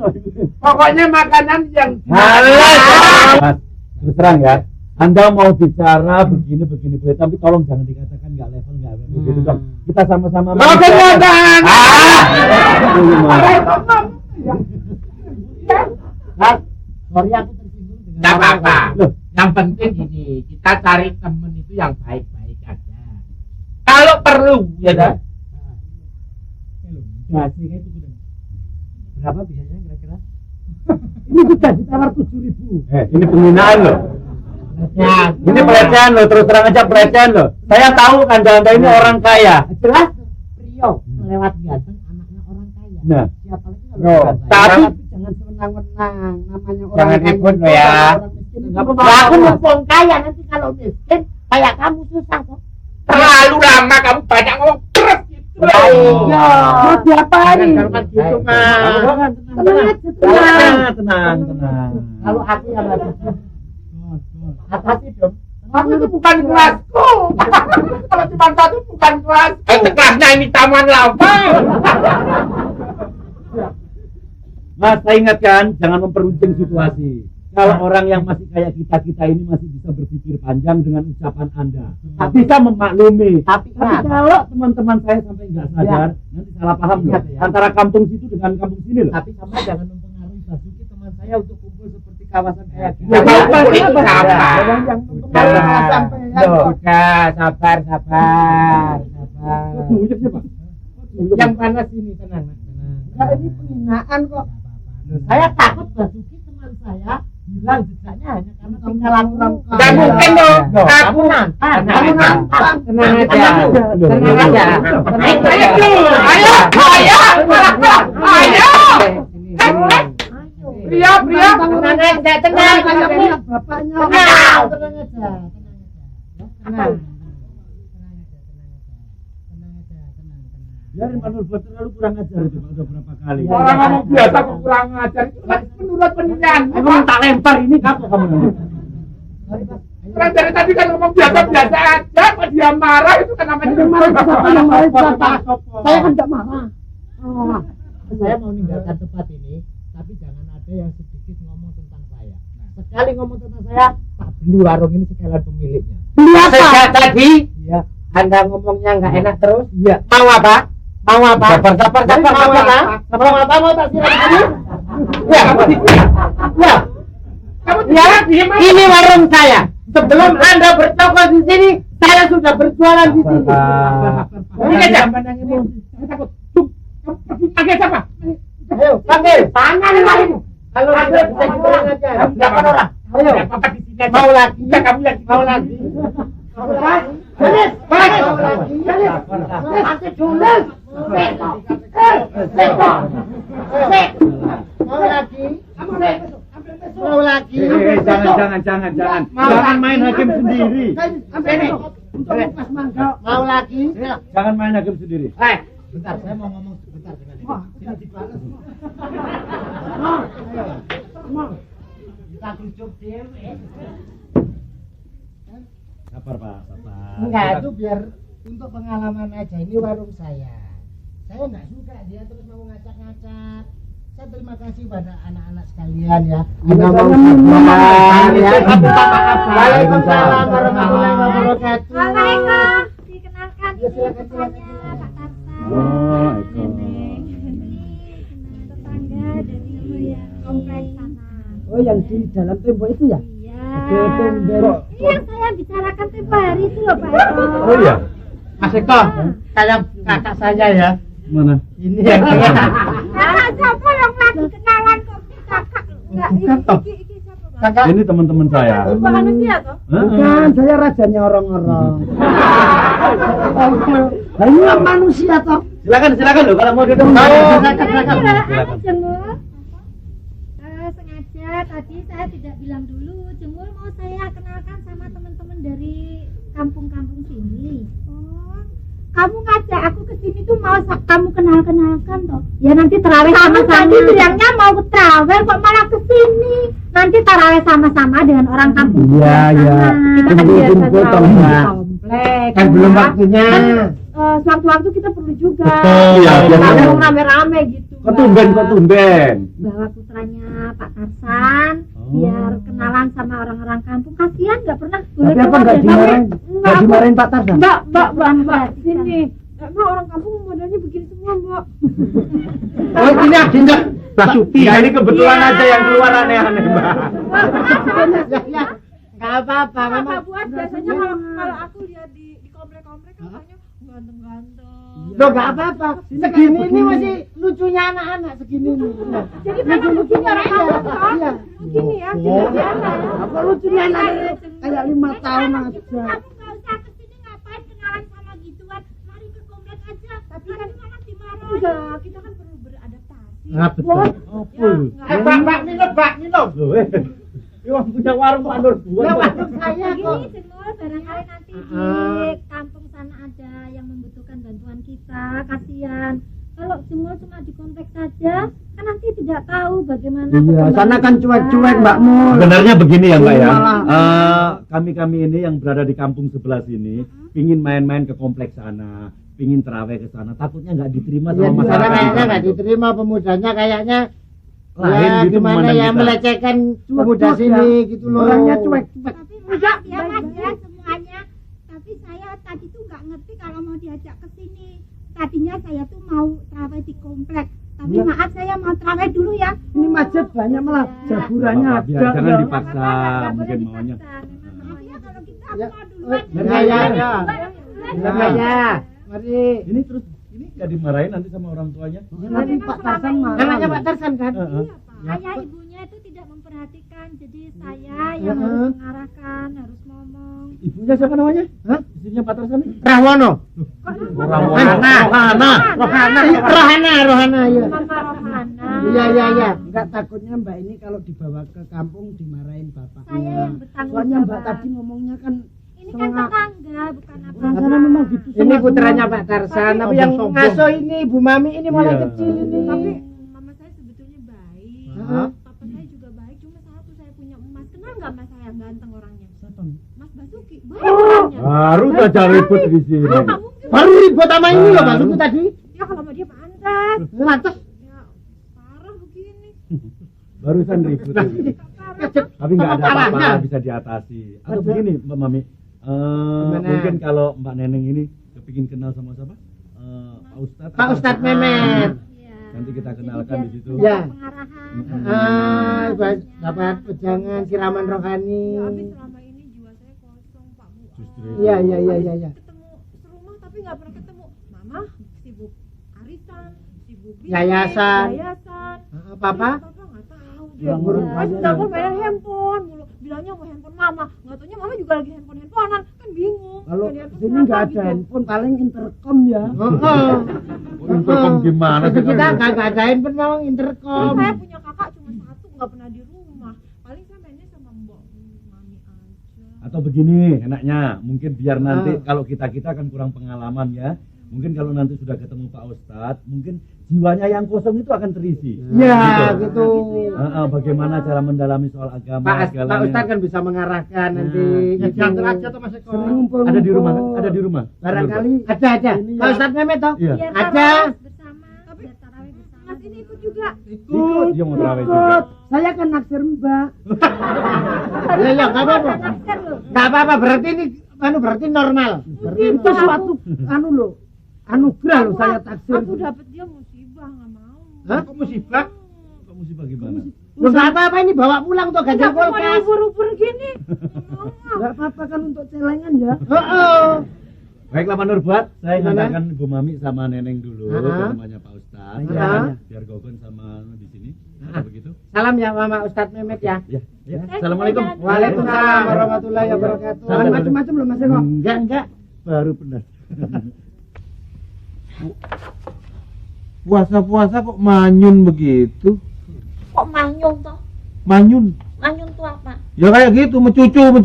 S4: Pokoknya makanan yang
S1: Mas, terus terang ya. Anda mau bicara begini boleh, tapi tolong jangan dikatakan nggak level begitu dong. Kita sama-sama.
S4: kenyataan.
S3: Mas, sorry aku tersinggung dengan
S4: Nggak apa-apa.
S1: Loh.
S4: Yang penting gini, kita cari temen itu yang baik-baik aja. Kalau perlu, ya dah.
S3: Gajinya itu udah berapa biasanya kira-kira? Ini sudah ditawar 7.000.
S1: Ini penghinaan loh.
S4: Ya,
S1: Ini pelecehan loh, terus terang aja pelecehan loh. Saya tahu kan Anda ini orang kaya.
S3: Jelas Rio lewat ganteng anaknya orang kaya.
S1: Nah.
S3: Siapa lagi kalau
S1: No.
S3: bukan saya?
S1: Tapi-
S3: Jangan sewenang-wenang namanya orang
S4: Jangan
S3: kaya.
S4: ribut lo
S3: itu
S4: ya.
S3: kalau orang miskin.
S1: Nggak apa-apa.
S3: Lah, aku mumpung kaya nanti kalau miskin kayak kamu susah kok.
S4: terlalu lama kamu banyak ngomong terus gitu.
S3: Iya. Mau diapain?
S4: Jangan gitu, Mas.
S3: Tenang aja, tenang.
S1: Tenang.
S3: Kalau aku yang nggak bisa. Hati-hati dong.
S4: Kamu itu bukan kelasku. Kalau cuma satu bukan kelasku. Kelasnya ini taman lama.
S5: Mas, saya ingatkan, jangan memperuncing situasi. Kalau orang yang masih kayak kita ini masih bisa berpikir panjang dengan ucapan Anda, bisa memaklumi. Tapi kalau teman-teman saya sampai nggak sadar, nanti salah paham loh. Antara kampung situ dengan kampung sini loh. Tapi sama jangan mempengaruhi Basuki teman saya untuk kumpul seperti kawasan kayak gini.
S4: Udah, sabar.
S5: Yang panas ini, tenang.
S3: Nah, ini penghinaan kok. Saya takut Basuki teman saya bilang jejaknya hanya karena tinggalan orang kaya.
S4: Gak mungkin dong.
S3: Kamu nantang.
S4: Tenang aja. Ayo. Pria.
S3: Tenang aja, tenang. Bapaknya. Tenang aja.
S5: Biarin Pak Nur buat terlalu kurang ajar itu udah berapa kali.
S4: Orang ngomong biasa kok kurang ajar. Itu kan menurut penilaian.
S5: Aku tak lempar ini kapok kamu nanti.
S4: Orang dari tadi kan ngomong biasa aja, kok dia marah itu kan namanya
S3: Yang marah siapa? Saya kan tidak marah.
S5: Saya mau meninggalkan tempat ini, tapi jangan ada yang sedikit ngomong tentang saya. Sekali ngomong tentang saya, tak beli warung ini sekalian pemiliknya.
S3: Beli apa?
S4: sejak tadi
S5: Iya.
S4: Anda ngomongnya nggak enak terus.
S5: Iya.
S4: Mau apa? Sabar.
S5: Mau tak siram ini?
S4: Ya, kamu ya. Kamu diem aja.
S3: Ini warung saya. Sebelum Anda bertoko di sini, saya sudah berjualan di sini.
S4: Ini aja. Saya takut. Kamu pergi panggil siapa?
S3: Ayo, panggil.
S4: Tangan lagi.
S3: Kalau Anda bisa dibilang aja.
S4: Berapa orang?
S3: Ayo.
S4: Apa di sini?
S3: Mau lagi?
S4: Ya, kamu yang
S3: Mau lagi? Mau lagi? Mau lagi? Nanti jules. Mau lagi? Mau lagi?
S5: Jangan main hakim sendiri.
S3: Mau lagi?
S5: Jangan main hakim sendiri.
S3: Bentar, saya mau ngomong sebentar dengan ini. Sini dibalas. Kita tutup dewe.
S5: Sabar Pak, sabar.
S3: Enggak, itu biar untuk pengalaman aja. Ini warung saya. Saya nggak suka dia terus mau ngacak-ngacak. Saya terima kasih pada anak-anak sekalian ya. Anda mau sabar ya. Waalaikumsalam warahmatullahi wabarakatuh.
S7: Waalaikumsalam. Dikenalkan
S3: Ya,
S7: ini
S3: silakan,
S7: tetangganya
S3: silakan.
S7: Pak Tarsan.
S5: Oh, itu.
S7: Ini tetangga dari kompleks sana.
S3: Oh, yang di dalam tembok itu ya?
S7: Iya.
S3: Oke, tumben.
S7: Ini yang saya bicarakan tempo hari itu loh Pak Eko.
S5: Oh iya.
S3: Mas Eko, kayak kakak saya ya.
S5: Mana?
S3: Ini yang
S7: Kakak siapa yang lagi kenalan kok kakak? Enggak, iki siapa Pak?
S3: kakak.
S5: Ini teman-teman saya.
S7: Manusia toh?
S3: Bukan, saya rajanya orang-orang. Nah, ini yang manusia toh.
S5: Silakan loh kalau mau duduk.
S3: Silakan.
S7: Jemur. Sengaja tadi saya tidak bilang dulu. Jemur mau saya kenalkan sama teman-teman dari kampung-kampung sini. Oh, kamu ngajak aku ke sini tuh mau kamu kenalkan toh? Ya nanti tarawih sama-sama. Tadi bilangnya mau ke tarawih kok malah ke sini. Nanti tarawih sama-sama dengan orang kampung.
S3: Iya, iya.
S7: Kita kan biasa
S3: Kumpul-kumpul,
S7: tarawih
S3: toh,
S7: di
S3: Mbak.
S7: komplek.
S3: Kan belum waktunya.
S7: Sewaktu-waktu kita perlu juga.
S5: Betul, ya, biasa.
S7: Ngomong rame-rame gitu.
S5: Kok tumben.
S7: Bawa putranya Pak Tarsan biar kenalan sama orang-orang kampung. Kasihan nggak pernah
S3: Tapi apa nggak dimarahin? Nggak dimarahin Pak Tarsan?
S7: Mbak sini. Emang orang kampung modalnya begini semua Mbak.
S5: Oh ini agenda Basuki. Ya ini kebetulan
S7: Iya.
S5: aja yang keluar aneh-aneh Mbak.
S3: Nggak apa-apa, memang.
S6: Apa buat biasanya kalau aku lihat di komplek-komplek kan banyak ganteng-ganteng.
S3: Loh, nggak apa-apa. Segini ini masih lucunya anak-anak segini ini.
S6: Jadi memang begini orang kampung toh?
S3: Iya.
S6: Begini ya, begini aja.
S3: Apa lucunya anak kayak 5 tahun aja.
S7: Kamu nggak usah kesini ngapain kenalan sama gituan. Mari ke komplek aja. Tapi kan malah dimarahin.
S6: Udah, kita kan perlu beradaptasi.
S5: Nah, betul.
S4: Mbak Nino.
S5: Yang punya warung Pak Nur buat.
S3: Nah, warung saya kok.
S7: Gini Jemur, barangkali nanti di kampung sana ada yang membutuhkan bantuan kita. Kasihan. Kalau Jemur cuma di kompleks saja, kan nanti tidak tahu bagaimana.
S3: Iya,
S7: perkembangan
S3: sana kan
S7: kita.
S3: cuek-cuek Mbak Mul.
S5: Sebenarnya begini ya Mbak ya.
S3: Malah.
S5: Kami ini yang berada di kampung sebelah sini pingin main-main ke kompleks sana, pingin terawih ke sana. Takutnya nggak diterima
S3: Ya,
S5: sama
S3: di sana
S5: masyarakat.
S3: kayaknya nggak diterima pemudanya kayaknya
S5: lain
S3: Ya,
S5: gitu
S3: gimana
S5: memandang
S3: ya
S5: kita.
S3: melecehkan pemuda sini gitu loh.
S4: Orangnya cuek-cuek.
S7: Tapi enggak ya Mas ya semuanya. Tapi saya tadi tuh nggak ngerti kalau mau diajak ke sini. Tadinya saya tuh mau terawih di komplek. Tapi
S4: Ya.
S7: maaf saya mau terawih dulu ya.
S4: Ini masjid banyak malah jaburannya
S5: Bapak, biar
S4: ada.
S5: jangan
S4: ya.
S5: dipaksa,
S7: Nggak boleh
S5: mungkin maunya.
S7: dipaksa. Memang
S2: Maaf
S7: maunya.
S2: ya kalau gitu
S3: Ya.
S2: aku mau duluan.
S3: Ya, ya. Ya, ya. Mari.
S5: Ini terus ini nggak dimarahin nanti sama orang tuanya?
S4: Nanti Pak Tarsan marah.
S3: Anaknya Pak Tarsan kan?
S5: Heeh.
S7: Ayah ibunya itu tidak memperhatikan. Jadi saya
S3: Ya.
S7: yang harus mengarahkan, harus ngomong.
S5: Ibunya siapa namanya? Hah? Istrinya Pak Tarsan ini?
S3: Rahwono.
S5: Rohana.
S3: Rohana ya.
S7: Mama Rohana.
S3: Iya, iya, iya.
S4: Enggak takutnya Mbak ini kalau dibawa ke kampung dimarahin bapak.
S7: Saya yang bertanggung
S4: Soalnya Mbak
S7: jawab.
S4: tadi ngomongnya kan
S7: Ini kan tetangga, bukan
S4: orang
S7: apa-apa.
S4: sana memang gitu.
S3: Ini putranya Pak Tarsan, tapi yang
S5: sombong.
S3: ngasuh ini Bu Mami ini mulai
S5: Iya.
S3: kecil ini.
S7: Tapi mama saya sebetulnya baik.
S3: Hah?
S7: Papa saya juga baik. Cuma satu saya punya emas. Kenal nggak mas saya ganteng orangnya? Mas Basuki. Baik orangnya.
S5: Baru saja ribut di sini.
S7: Nggak mungkin.
S3: Baru ribut sama ini loh Pak
S5: Baru.
S3: Suku tadi.
S7: Ya kalau sama dia pantas.
S3: Lantas
S7: Ya parah begini.
S5: Barusan ribut. ini.
S7: Parah.
S5: Tapi nggak ada
S3: Apa
S5: apa-apa,
S3: salahnya?
S5: bisa diatasi. Atau
S3: Ada.
S5: begini, Mbak Mami.
S3: Gimana?
S5: Mungkin kalau Mbak Neneng ini kepingin kenal sama siapa? Pak Ustadz.
S3: Pak Ustadz Mehmet.
S7: Iya.
S5: Nanti kita kenalkan di situ.
S3: Ya.
S7: Pengarahan.
S3: Dapat pejangan siraman rohani.
S7: Ya habis selama ini jiwa saya kosong Pak Bu.
S5: Justru.
S3: Iya, iya, iya, iya, iya.
S7: Ketemu serumah tapi nggak pernah ketemu. Mama sibuk arisan, sibuk bisnis,
S3: Yayasan.
S7: yayasan.
S3: Papa?
S7: Papa nggak tahu dia.
S4: Kurang ngurus
S7: Mas
S4: aja
S7: udah
S4: ya.
S7: mau main handphone mulu. Bilangnya mau handphone mama. Nggak taunya mama juga lagi handphonean kan bingung.
S4: Kalau
S7: Main handphone
S4: sini
S7: kenapa
S4: nggak ada
S7: gitu?
S4: handphone, paling intercom ya.
S5: Intercom gimana sih?
S3: Kita nggak ada handphone memang
S7: Terus
S3: intercom.
S7: saya punya kakak cuma satu nggak pernah di rumah. Paling saya mainnya sama mbak mami aja.
S5: Atau begini enaknya, mungkin biar nanti
S3: Ah.
S5: kalau kita kan kurang pengalaman ya. Mungkin kalau nanti sudah ketemu Pak Ustadz, mungkin jiwanya yang kosong itu akan terisi.
S3: Ya, gitu.
S5: Bagaimana cara mendalami soal agama
S3: Pak
S5: segalanya.
S3: Ustadz kan bisa mengarahkan nanti.
S5: Nah,
S3: gitu.
S4: Diantar aja tuh Mas Eko. Sering ngumpul-ngumpul.
S5: Ada di rumah kan? Ada di rumah.
S3: Barangkali ada.
S4: Ini
S3: Pak
S4: ya.
S3: Ustadz Mehmet toh?
S5: Iya.
S7: Biar
S3: Ada.
S7: tarawih bersama. Biar tarawih bersama. Mas ini ikut juga.
S5: Ikut dia mau terawih juga.
S4: Ikut. Saya kan naksir Mbak.
S3: Ya, ya, nggak apa-apa.
S7: Naskar loh.
S3: Nggak apa-apa. Berarti ini, berarti normal.
S4: Berarti itu suatu anu loh. Anugerah loh saya taksir.
S7: Aku dapat dia musibah nggak mau.
S3: Hah?
S5: Kok musibah? Kok musibah gimana?
S3: Lu nggak apa-apa ini bawa pulang tuh ganjil
S7: Nggak mau
S3: kulkas.
S7: ubur-ubur gini.
S4: Enggak apa-apa kan untuk celengan ya.
S3: Oh.
S5: Baiklah Pak Nurbuat, saya
S3: Gimana?
S5: ngantarkan Ibu Mami sama Neneng dulu ke rumahnya Pak Ustadz.
S3: Iya.
S5: Biar Gogon sama di sini.
S3: Ah.
S5: Begitu.
S3: Salam ya Mama Ustadz Mehmet ya.
S5: Ya. Assalamualaikum.
S3: Waalaikumsalam warahmatullahi wabarakatuh.
S4: Jangan macam-macam loh Mas Eko.
S3: Enggak.
S5: Baru benar.
S1: Puasa-puasa kok manyun begitu?
S2: Kok manyung toh?
S1: Manyun?
S2: Manyung tuh apa?
S1: Ya kayak gitu, mencucu.
S2: Lah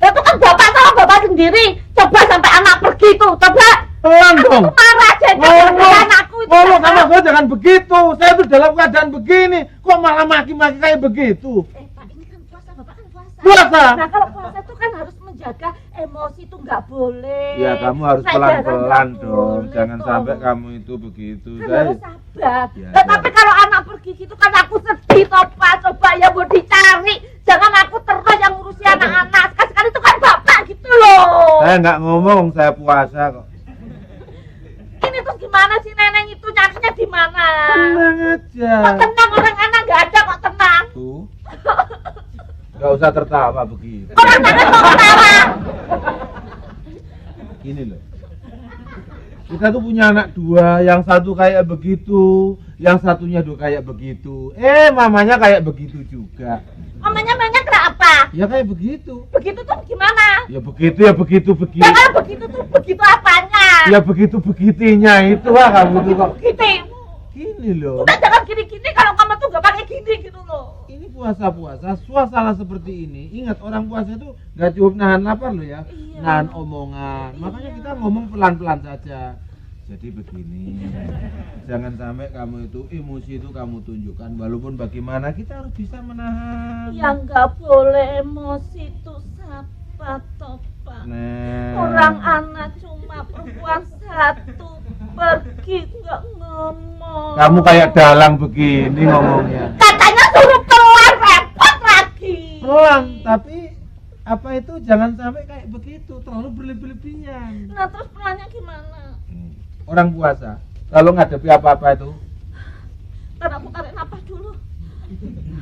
S2: itu kan bapak sama bapak sendiri. Coba sampai anak pergi tuh, coba.
S1: Pelan dong.
S2: Marah aja
S1: Ngomong,
S2: anakku itu.
S1: ngomong sama gue jangan begitu. Saya tuh dalam keadaan begini, kok malah maki-maki kayak begitu?
S2: Pak ini kan puasa, bapak kan puasa.
S1: Puasa?
S2: Nah kalau puasa tuh kan harus menjaga emosi tuh nggak boleh.
S1: Ya kamu harus
S2: Sabaran
S1: pelan-pelan
S2: nggak
S1: dong.
S2: boleh
S1: Jangan
S2: toh.
S1: sampai kamu itu begitu.
S2: Kan
S1: Saya
S2: harus sabar.
S1: Ya,
S2: Nah,
S1: ya.
S2: tapi kalau anak pergi gitu kan aku sedih toh Pak. Coba ya mau dicari. Jangan aku terus yang ngurusi anak-anak. Sekali-sekali itu kan bapak gitu loh.
S1: saya nggak ngomong, saya puasa kok.
S2: Ini tuh gimana sih neneng itu nyarinya di mana?
S1: Tenang aja.
S2: Kok tenang orang anak nggak ada kok tenang.
S1: Tuh. Nggak usah tertawa begitu.
S2: Orang jangan mau ketawa.
S1: Gini loh. Kita tuh punya anak dua, yang satu kayak begitu, yang satunya tuh kayak begitu. Mamanya kayak begitu juga.
S2: Mamanya kenapa?
S1: Ya kayak begitu.
S2: Begitu tuh gimana?
S1: Ya begitu, ya begitu.
S2: Ya kalau begitu tuh begitu apanya?
S1: Ya begitu begitinya itu lah kamu tuh kok.
S2: Gitu.
S1: Gini loh.
S2: Udah jangan gini-gini kalau kamu tuh nggak pakai gini gitu loh.
S1: Ini puasa-puasa, suasana seperti ini. Ingat orang puasa itu gak cukup nahan lapar loh ya,
S2: Iya.
S1: nahan omongan. Makanya kita ngomong pelan-pelan saja. Jadi begini, jangan sampai kamu itu emosi itu kamu tunjukkan. Walaupun bagaimana kita harus bisa menahan.
S2: Ya nggak boleh emosi tuh siapa topak.
S1: Nah,
S2: Orang anak cuma perempuan satu pergi nggak ngomong.
S1: Kamu kayak dalang begini ngomongnya.
S2: Katanya suruh keluar, repot lagi.
S1: Pelan, tapi apa itu jangan sampai kayak begitu, terlalu berlebihan.
S2: Nah terus pelannya gimana?
S1: Orang puasa, kalau ngadepi apa-apa itu
S2: Ntar aku tarik napas dulu.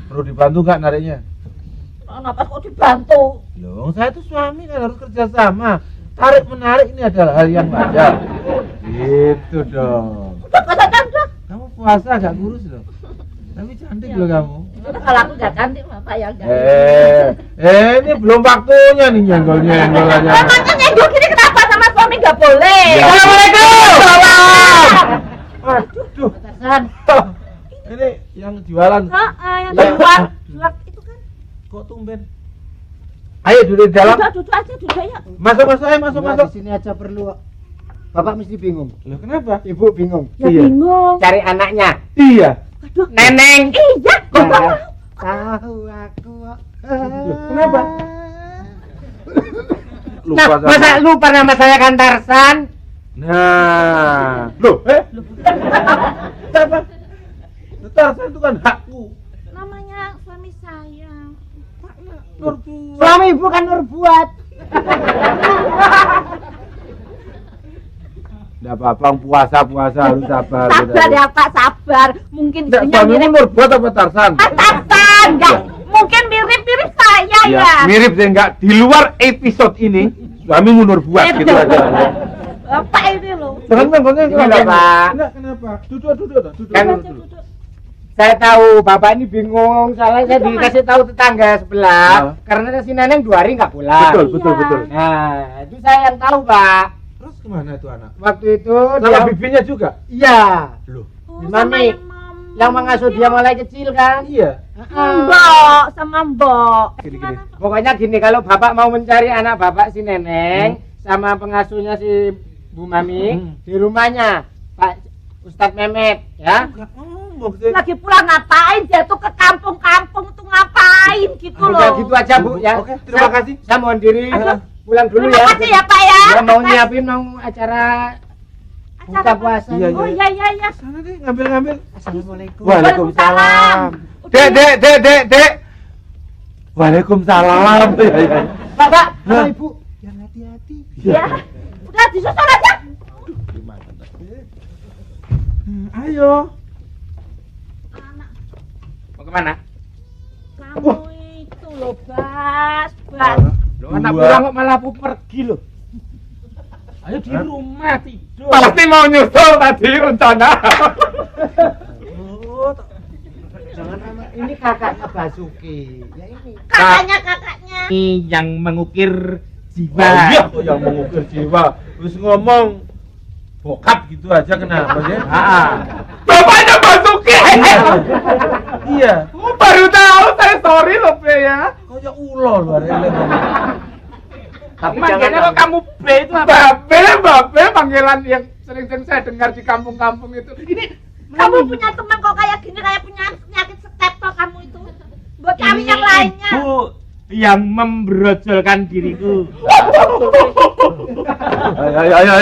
S1: perlu dibantu nggak nariknya?
S2: Napas kok dibantu?
S1: Loh, saya itu suami kan harus kerja sama. Tarik menarik ini adalah hal yang wajar. Gitu dong.
S2: Udah puasa kan udah.
S1: Kamu puasa gak kurus loh. Tapi cantik loh kamu.
S2: Udah kalau aku gak cantik bapak ya enggak.
S1: Ini belum waktunya nih nyenggol-nyenggol aja.
S2: Emangnya nyenggol gini kenapa sama suami gak boleh?
S1: Ya.
S2: Assalamualaikum.
S1: Aduh,
S3: Atasan.
S1: ini yang jualan.
S2: Yang jual itu kan.
S1: Kok tumben? Ayo duduk di dalam.
S2: Duduk aja duduk ya.
S1: Masuk, ayo masuk.
S3: Di sini aja perlu. Bapak mesti bingung.
S1: Loh, kenapa?
S3: Ibu bingung.
S2: Ya
S1: Iya.
S2: bingung.
S4: Cari anaknya.
S1: Iya.
S2: Aduh.
S4: Neneng.
S2: Iya.
S3: Tahu aku.
S1: Kenapa?
S4: Nah, masa lupa nama saya kan Tarsan?
S1: Nah, loh, siapa? Tarsan itu kan hakku.
S2: Namanya suami saya.
S1: Mertua.
S3: Suami ibu kan Nurbuat.
S1: Nggak apa-apa, puasa harus sabar.
S2: Sabar ya Pak, sabar. Mungkin
S1: Nggak,
S2: istrinya
S1: suamimu
S2: mirip
S1: Nurbuat apa Tarsan?
S2: Tarsan. Enggak. Mungkin mirip-mirip saya ya.
S1: Ya, mirip deh enggak. Di luar episode ini, suamimu Nurbuat gitu aja.
S2: Bapak ini loh.
S1: Jangan nengkolnya
S4: Gimana, Pak?
S1: Enggak, kenapa? Duduk.
S4: Kan saya tahu Bapak ini bingung, soalnya saya dikasih tahu tetangga sebelah karena si Neneng 2 hari nggak pulang.
S1: Betul.
S4: Nah, itu saya yang tahu, Pak.
S1: Terus kemana itu anak?
S4: Waktu itu
S1: Sama bibinya juga?
S4: iya,
S1: Loh.
S2: Oh,
S4: Mami, yang mengasuh dia mulai kecil kan?
S1: Iya.
S2: Mbok sama Mbok.
S1: Gini.
S4: Pokoknya gini, kalau Bapak mau mencari anak Bapak si Neneng sama pengasuhnya si Bu Mami di rumahnya Pak Ustadz Mehmet ya.
S1: Enggak ngomong sih.
S2: Lagi pulang ngapain dia tuh ke kampung-kampung tuh ngapain gitu loh.
S4: Udah gitu aja Bu ya.
S1: Oke, terima kasih.
S4: Saya mohon diri pulang dulu
S2: Terima
S4: ya.
S2: kasih ya Pak ya.
S4: Ya mau nyiapin mau acara buka puasa.
S1: Iya.
S2: Oh iya.
S1: Sana deh, ngambil.
S3: Assalamualaikum.
S1: Waalaikumsalam.
S2: Udah.
S1: Dek. Waalaikumsalam.
S3: Bapak, sama ibu. Yang hati-hati.
S2: Ya. Udah disusul aja.
S1: Ayo.
S4: Mau kemana?
S2: Kamu itu loh, Bas.
S4: Lo anak pulang kok malah aku pergi loh. Ayo di rumah tidur. Pasti mau nyusul tadi rencana.
S3: Jangan nama ini kakaknya Basuki. Ya ini.
S2: Kakaknya.
S4: Ini yang mengukir jiwa.
S1: Oh, iya, yang mengukir jiwa. Terus ngomong bokap gitu aja kenapa ya?
S4: Bapaknya Basuki.
S1: Iya.
S4: Oh, baru tahu saya sorry loh Be ya.
S1: Kayak ulo luar
S3: Tapi
S4: Manggilnya kok kamu B itu apa? Babe panggilan yang sering-sering saya dengar di kampung-kampung itu. Ini
S2: Kamu punya teman kok kayak gini, kayak punya penyakit stepto kamu itu. Buat cari yang lainnya.
S4: Ibu yang membrojolkan diriku.
S1: Ayo.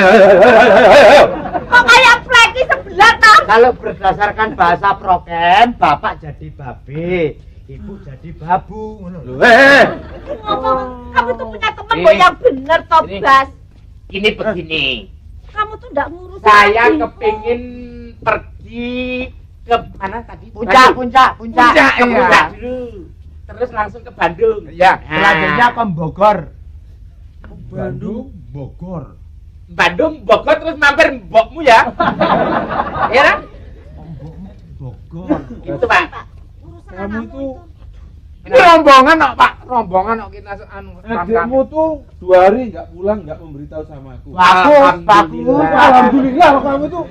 S2: Kok kayak pleki sebelah toh?
S3: Kalau berdasarkan bahasa prokem, bapak jadi babe, ibu jadi babu.
S1: Loh,
S2: Ngomong, kamu tuh punya teman kok yang bener toh,
S4: Ini.
S2: Bas.
S4: Ini begini.
S2: Kamu tuh enggak ngurus
S4: Saya
S2: adikmu.
S4: kepingin pergi ke mana tadi?
S3: Puncak.
S4: Puncak
S3: Ke
S4: ya.
S3: puncak.
S4: Dulu. Terus langsung ke Bandung.
S3: Ya,
S4: Nah.
S3: selanjutnya ke Bogor.
S1: Bandung, Bogor.
S4: Bandung, Bogor terus mampir mbokmu ya. Iya kan?
S1: Bogor.
S4: Itu Pak.
S2: Urusan
S1: Kamu
S2: kamu
S1: itu
S4: Ini rombongan kok Pak, rombongan kok kita anu.
S1: adikmu tuh 2 hari nggak pulang, nggak memberitahu sama aku.
S4: Alhamdulillah.
S1: Alhamdulillah kalau kamu tuh.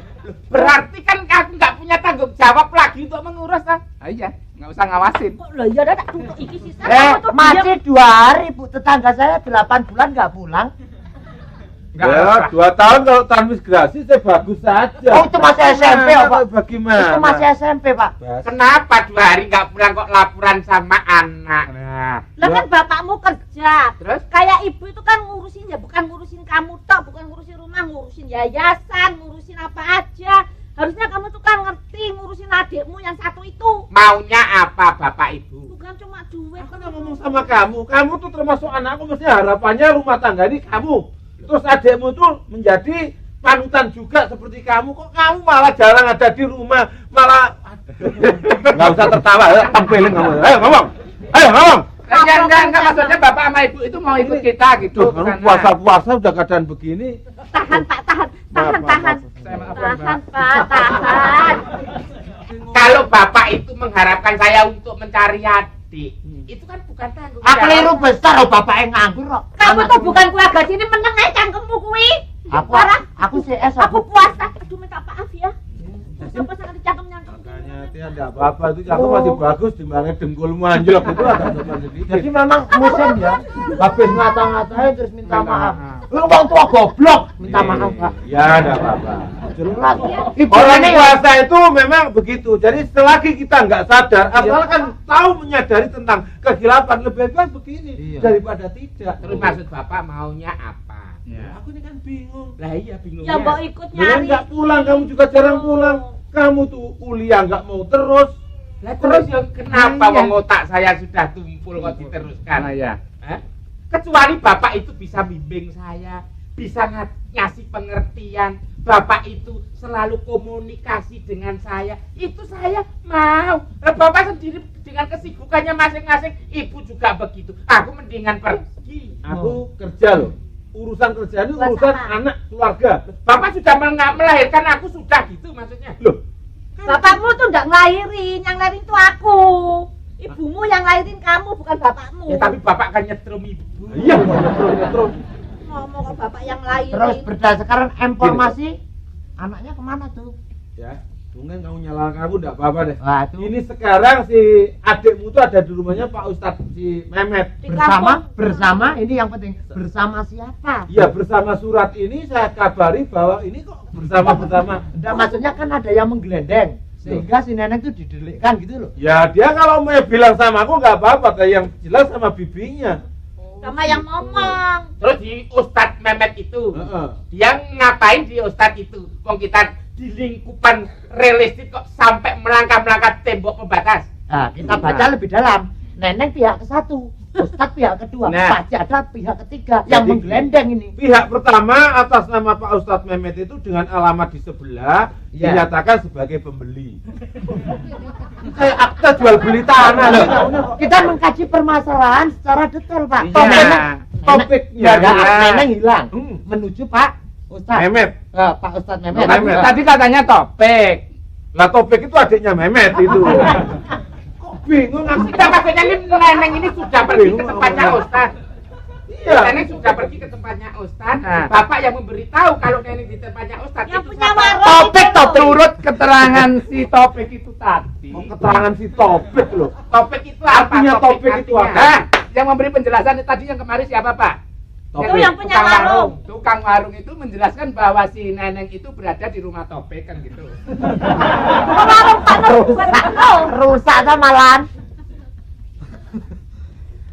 S4: Berarti kan aku nggak punya tanggung jawab lagi untuk mengurus kan? Iya, nggak usah ngawasin.
S2: Kok lah ya tak tuntut iki sisa kamu tuh
S3: Masih 2 hari, Bu. Tetangga saya 8 bulan nggak pulang.
S1: Ya, 2 tahun kalau transmigrasi saya bagus saja.
S3: Oh, itu masih SMP,
S1: Bagaimana,
S3: Pak.
S1: Bagaimana?
S3: Itu masih SMP, Pak.
S4: Kenapa 2 hari nggak pulang kok laporan sama anak? Nah,
S2: Lah kan bapakmu kerja.
S4: terus
S2: Kayak ibu itu kan ngurusin ya, bukan ngurusin kamu tok, bukan ngurusin rumah, ngurusin yayasan, ngurusin apa aja. Harusnya kamu tuh kan ngerti
S4: Maunya apa Bapak Ibu?
S2: Bukan cuma duit.
S1: Aku udah ngomong sama kamu tuh termasuk anakku, mesti harapannya rumah tangga ini kamu. Terus adikmu tuh menjadi panutan juga seperti kamu. Kok kamu malah jarang ada di rumah, malah nggak usah tertawa, tampilin kamu. Ayo ngomong.
S4: Enggak, maksudnya Bapak sama Ibu itu mau ikut kita gitu.
S1: Tuh, puasa udah keadaan begini.
S2: Tahan Pak, tahan.
S4: Saya maafkan,
S2: Tahan Pak, tahan.
S4: Kalau Bapak itu mengharapkan saya untuk mencari adik, itu kan bukan tanggung
S3: Aku
S4: jawab.
S3: liru besar oh bapak yang nganggur kok.
S2: Kamu tuh bukan keluarga sini, meneng aja cangkemmu kuwi.
S3: Aku CS
S2: Aku puasa. Aduh minta maaf ya. Coba sangat dicangkem-nyangkem.
S1: Makanya Tia enggak apa-apa, itu cakep masih bagus dibanding dengkulmu anjlok itu agak sopan sedikit.
S3: Jadi memang musim ya. Habis ngata-ngatain terus minta maaf. Lu bang tua goblok, minta maaf Pak.
S1: Ya enggak apa-apa.
S3: Jelas.
S1: Orang puasa itu memang begitu. Jadi selagi kita nggak sadar, asalkan tahu menyadari tentang kehilapan, lebih baik begini daripada tidak.
S4: Terus maksud Bapak maunya apa?
S1: Aku ini kan bingung.
S4: Lah iya bingungnya.
S2: Ya mau ikut
S1: Bila
S2: nyari.
S1: nggak pulang, kamu juga jarang pulang. Kamu tuh kuliah nggak mau terus.
S4: Lah terus yang kenapa wong otak saya sudah tumpul kok diteruskan? Hah? Kecuali Bapak itu bisa bimbing saya, bisa ngasih pengertian. Bapak itu selalu komunikasi dengan saya. Itu saya mau. Lah Bapak sendiri dengan kesibukannya masing-masing, Ibu juga begitu. Aku mendingan pergi.
S1: Aku kerja loh. Urusan kerjaan ini urusan anak keluarga.
S4: Bapak sudah melahirkan aku sudah gitu maksudnya.
S1: Loh,
S2: Bapakmu tuh enggak ngelahirin, yang ngelahirin tuh aku. Ibumu yang ngelahirin kamu, bukan bapakmu.
S4: Ya tapi Bapak kan nyetrum Ibu.
S1: iya, terus.
S2: Ngomong kok bapak yang ngelahirin.
S3: Terus berdasarkan informasi anaknya kemana tuh?
S1: Ya, mungkin kamu nyalakan aku enggak apa-apa deh.
S3: Wah, itu
S1: Ini sekarang si adikmu tuh ada di rumahnya Pak Ustadz si Mehmet.
S2: Di
S3: bersama ini yang penting bersama siapa?
S1: Iya, bersama surat ini saya kabari bahwa ini kok bersama-bersama.
S3: Enggak, maksudnya kan ada yang menggelendeng sehingga si nenek tuh didelikkan gitu loh.
S1: Ya dia kalau mau bilang sama aku nggak apa-apa, tapi yang jelas sama bibinya.
S2: Sama yang ngomong.
S4: Terus di Ustadz Mehmet itu,
S1: Heeh.
S4: dia ngapain di Ustadz itu? Wong kita di lingkupan realistik kok sampai melangkah-melangkah tembok pembatas.
S3: Nah, kita baca lebih dalam. Neneng pihak ke-1, Ustadz pihak kedua,
S4: Nah.
S3: Pak Jada pihak ketiga yang
S1: Jadi,
S3: menggelendeng ini.
S1: Pihak pertama atas nama Pak Ustadz Mehmet itu dengan alamat di sebelah
S3: Ya.
S1: dinyatakan sebagai pembeli. Kayak akta jual beli tanah loh.
S3: Kita mengkaji permasalahan secara detail, Pak.
S4: Iya.
S1: Topiknya.
S3: Neneng hilang
S1: Hmm.
S3: menuju Pak Ustadz.
S1: Mehmet.
S3: Pak Ustadz Mehmet.
S1: Mehmet.
S4: Tadi katanya topik.
S1: Lah Topik itu adiknya Mehmet itu. Kok bingung aku?
S4: Kita maksudnya ini neneng ini sudah pergi ke tempatnya Ustadz.
S1: Iya.
S4: Neneng sudah pergi ke tempatnya Ustadz. Bapak yang memberitahu kalau neneng di tempatnya Ustadz.
S2: Yang
S4: itu
S2: punya
S4: siapa?
S2: warung
S4: Topik
S2: itu.
S4: turut keterangan si Topik itu tadi.
S1: Mau keterangan si Topik loh.
S4: Topik itu apa?
S1: Artinya Topik itu
S4: artinya.
S1: apa?
S4: Hah? Yang memberi penjelasan tadi yang kemarin siapa Pak?
S2: Itu yang punya
S4: Tukang
S2: warung.
S4: Tukang warung itu menjelaskan bahwa si neneng itu berada di rumah Topik kan gitu.
S2: Warung panas bukan lo.
S3: Rusak malan.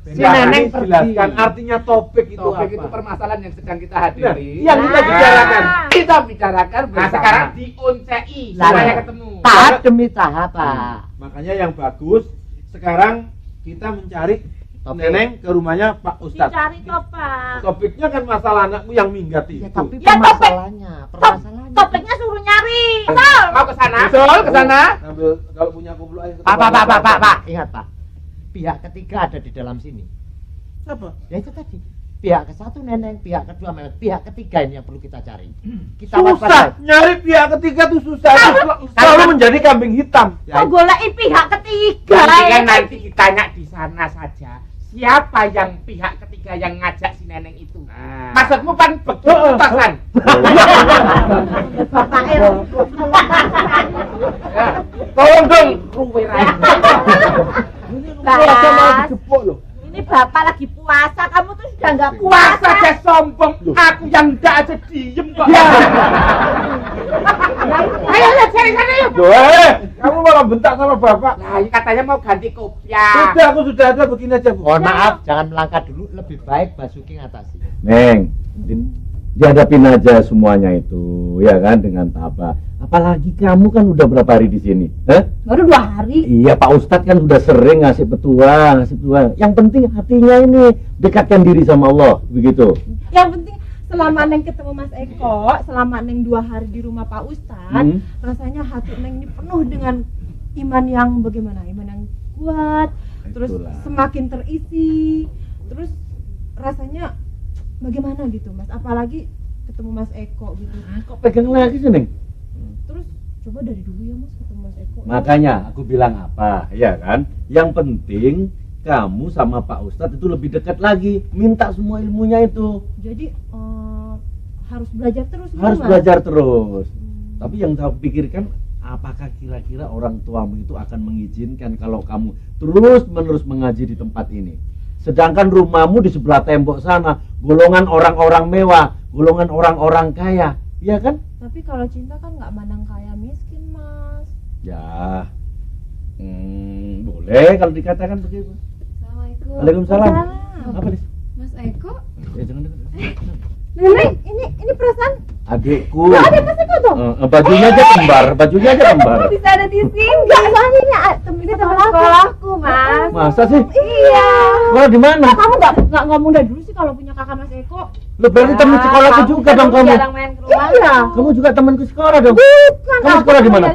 S3: Si
S1: Nah,
S3: neneng
S1: ini jelaskan
S3: pergi.
S1: artinya Topik itu
S4: Topik
S1: apa?
S4: itu permasalahan yang sedang kita
S1: Nah,
S4: hadiri.
S1: yang kita bicarakan.
S4: Kita bicarakan
S3: Nah,
S4: bersama. Sekarang di
S3: Lah,
S4: supaya ketemu.
S3: Tahap demi tahap, Pak.
S1: Makanya yang bagus sekarang kita mencari
S3: Topik.
S1: neneng ke rumahnya Pak Ustadz.
S2: Dicari topak.
S1: Topiknya kan masalah anakmu yang minggat itu.
S3: Ya, tapi
S2: Ya, Topik.
S3: permasalahannya.
S2: Topiknya suruh nyari. Sol.
S4: Mau ke sana?
S1: Betul,
S4: ke sana.
S1: Ambil kalau punya kumpul ayo.
S3: Pak. Ingat, Pak. Pihak ketiga ada di dalam sini.
S1: Siapa?
S3: Ya itu tadi. Pihak ke-1 neneng, pihak kedua Mehmet, pihak ketiga ini yang perlu kita cari. Kita
S1: Susah,
S3: waspada.
S1: nyari pihak ketiga tuh susah. Selalu menjadi kambing hitam.
S2: Kok goleki pihak ketiga.
S4: Mendingan nanti kita tanya di sana saja. Siapa yang pihak ketiga yang ngajak si neneng itu? Maksudmu kan begitu toh, kan?
S2: Bapak El.
S4: Tolong dong, ruwe
S1: Keluarga malah digepuk loh.
S2: Ini bapak lagi puasa, kamu tuh sudah nggak
S4: puasa
S2: puasa.
S4: aja sombong. Aku yang enggak aja diem kok. Ayo lihat cari sana yuk.
S1: Kamu malah bentak sama bapak.
S4: Nah, ini katanya mau ganti kopiah.
S1: Sudah, aku sudah ada begini aja, Bu.
S3: Mohon maaf, jangan melangkah dulu. Lebih baik Basuki ngatasi.
S5: Neng, dihadapin aja semuanya itu, ya kan, dengan tabah. Apalagi kamu kan udah berapa hari di sini?
S2: Baru 2 hari.
S5: Iya, Pak Ustadz kan udah sering ngasih petua. Yang penting hatinya ini dekatkan diri sama Allah, begitu.
S6: Yang penting selama Neng ketemu Mas Eko, selama Neng 2 hari di rumah Pak Ustadz, rasanya hati Neng ini penuh dengan iman yang bagaimana? Iman yang kuat, terus semakin terisi, terus rasanya bagaimana gitu Mas? Apalagi ketemu Mas Eko gitu.
S5: Kok pegang lagi sih, Neng?
S6: Terus coba dari dulu ya Mas ketemu Mas Eko.
S5: Makanya aku bilang apa, ya kan? Yang penting kamu sama Pak Ustadz itu lebih dekat lagi, minta semua ilmunya itu.
S6: Jadi harus belajar terus gitu,
S5: Harus
S6: Mas?
S5: belajar terus. Tapi yang saya pikirkan, apakah kira-kira orang tuamu itu akan mengizinkan kalau kamu terus-menerus mengaji di tempat ini? Sedangkan rumahmu di sebelah tembok sana, golongan orang-orang mewah, golongan orang-orang kaya, iya kan?
S6: Tapi kalau cinta kan nggak mandang kaya miskin Mas.
S5: Ya, boleh kalau dikatakan begitu.
S7: Assalamualaikum.
S5: Waalaikumsalam. Apa nih?
S7: Mas Eko,
S5: Jangan dekat.
S6: Nenek, ini perasaan
S5: Adikku.
S6: ada Mas Eko dong.
S5: Bajunya aja kembar, bajunya aja kembar.
S6: Kok bisa ada di sini? Enggak, soalnya ini teman sekolahku, Mas.
S5: Masa sih?
S6: Iya.
S5: Sekolah di mana?
S6: Kamu nggak ngomong dari dulu sih kalau punya kakak Mas Eko.
S5: Lu berarti teman sekolahku juga dong kamu.
S6: Jarang main ke rumah. Iya.
S5: Kamu juga temanku sekolah dong.
S6: Bukan.
S5: Kamu sekolah di mana?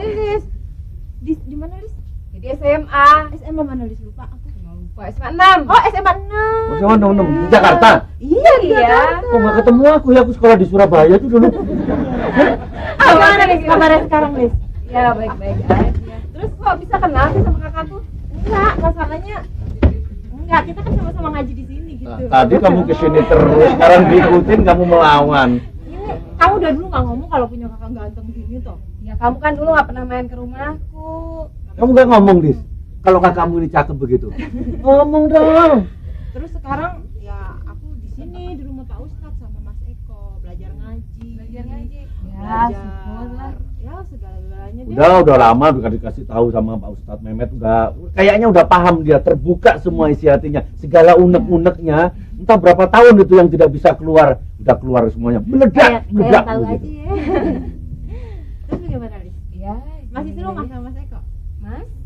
S6: Di mana, Lis? Di SMA. SMA mana, Lis? Lupa aku. Lupa. SMA 6. Oh, SMA 6.
S5: Oh, sama nom di Jakarta.
S6: Iya, iya.
S5: Kok nggak ketemu aku ya? Aku sekolah di Surabaya tuh dulu.
S6: Gimana nih kabarnya sekarang, Lis? Ya, baik-baik aja. Terus kok bisa kenal sih sama kakakku? Enggak, masalahnya enggak, kita kan sama-sama ngaji di sini gitu.
S5: Tadi kamu kesini terus, sekarang diikutin kamu melawan.
S6: Ini kamu udah dulu nggak ngomong kalau punya kakak ganteng gini toh? Ya kamu kan dulu nggak pernah main ke rumahku.
S5: Kamu nggak ngomong, Dis? Kalau kakakmu ini cakep begitu. Ngomong dong.
S6: Terus sekarang ya aku di sini di rumah Pak Ustadz sama Mas Eko belajar ngaji. Belajar ngaji. Ya, syukurlah. Ya segala-galanya deh.
S5: Udah lama udah dikasih tahu sama Pak Ustadz Mehmet, kayaknya udah paham dia, terbuka semua isi hatinya, segala unek-uneknya. Entah berapa tahun itu yang tidak bisa keluar, udah keluar semuanya. Meledak.
S6: Tahu
S5: Begitu.
S6: aja ya. Terus bagaimana, Lis? Ya, masih di rumah sama Mas Eko?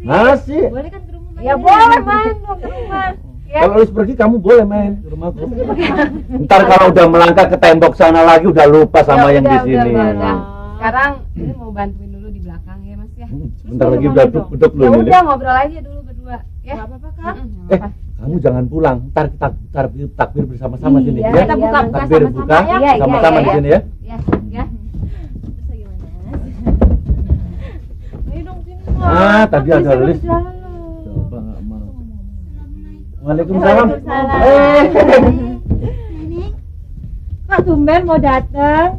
S5: Masih.
S6: Boleh kan ke rumah main? Ya boleh main dong ke rumah. Ya.
S5: Kalau Lis pergi kamu boleh main ke rumahku. Ntar kalau udah melangkah ke tembok sana lagi udah lupa sama yang di sini.
S6: Udah. Sekarang ini mau bantuin dulu di belakang ya Mas ya.
S5: Bentar lagi udah duduk
S6: Ya
S5: lu
S6: udah ngobrol aja dulu berdua. Ya. Enggak apa-apa, Kak.
S5: Kamu jangan pulang. Ntar kita takbir bersama-sama sini
S6: Iya,
S5: ya.
S6: kita buka-buka
S5: Takbir
S6: sama-sama
S5: buka
S6: ya.
S5: sama-sama di sini ya.
S6: Ya, ya. Terus gimana? Ayo dong sini.
S5: Tadi ada Lis. Coba nggak mau. Waalaikumsalam.
S7: Nenek,
S6: Kak tumben mau datang.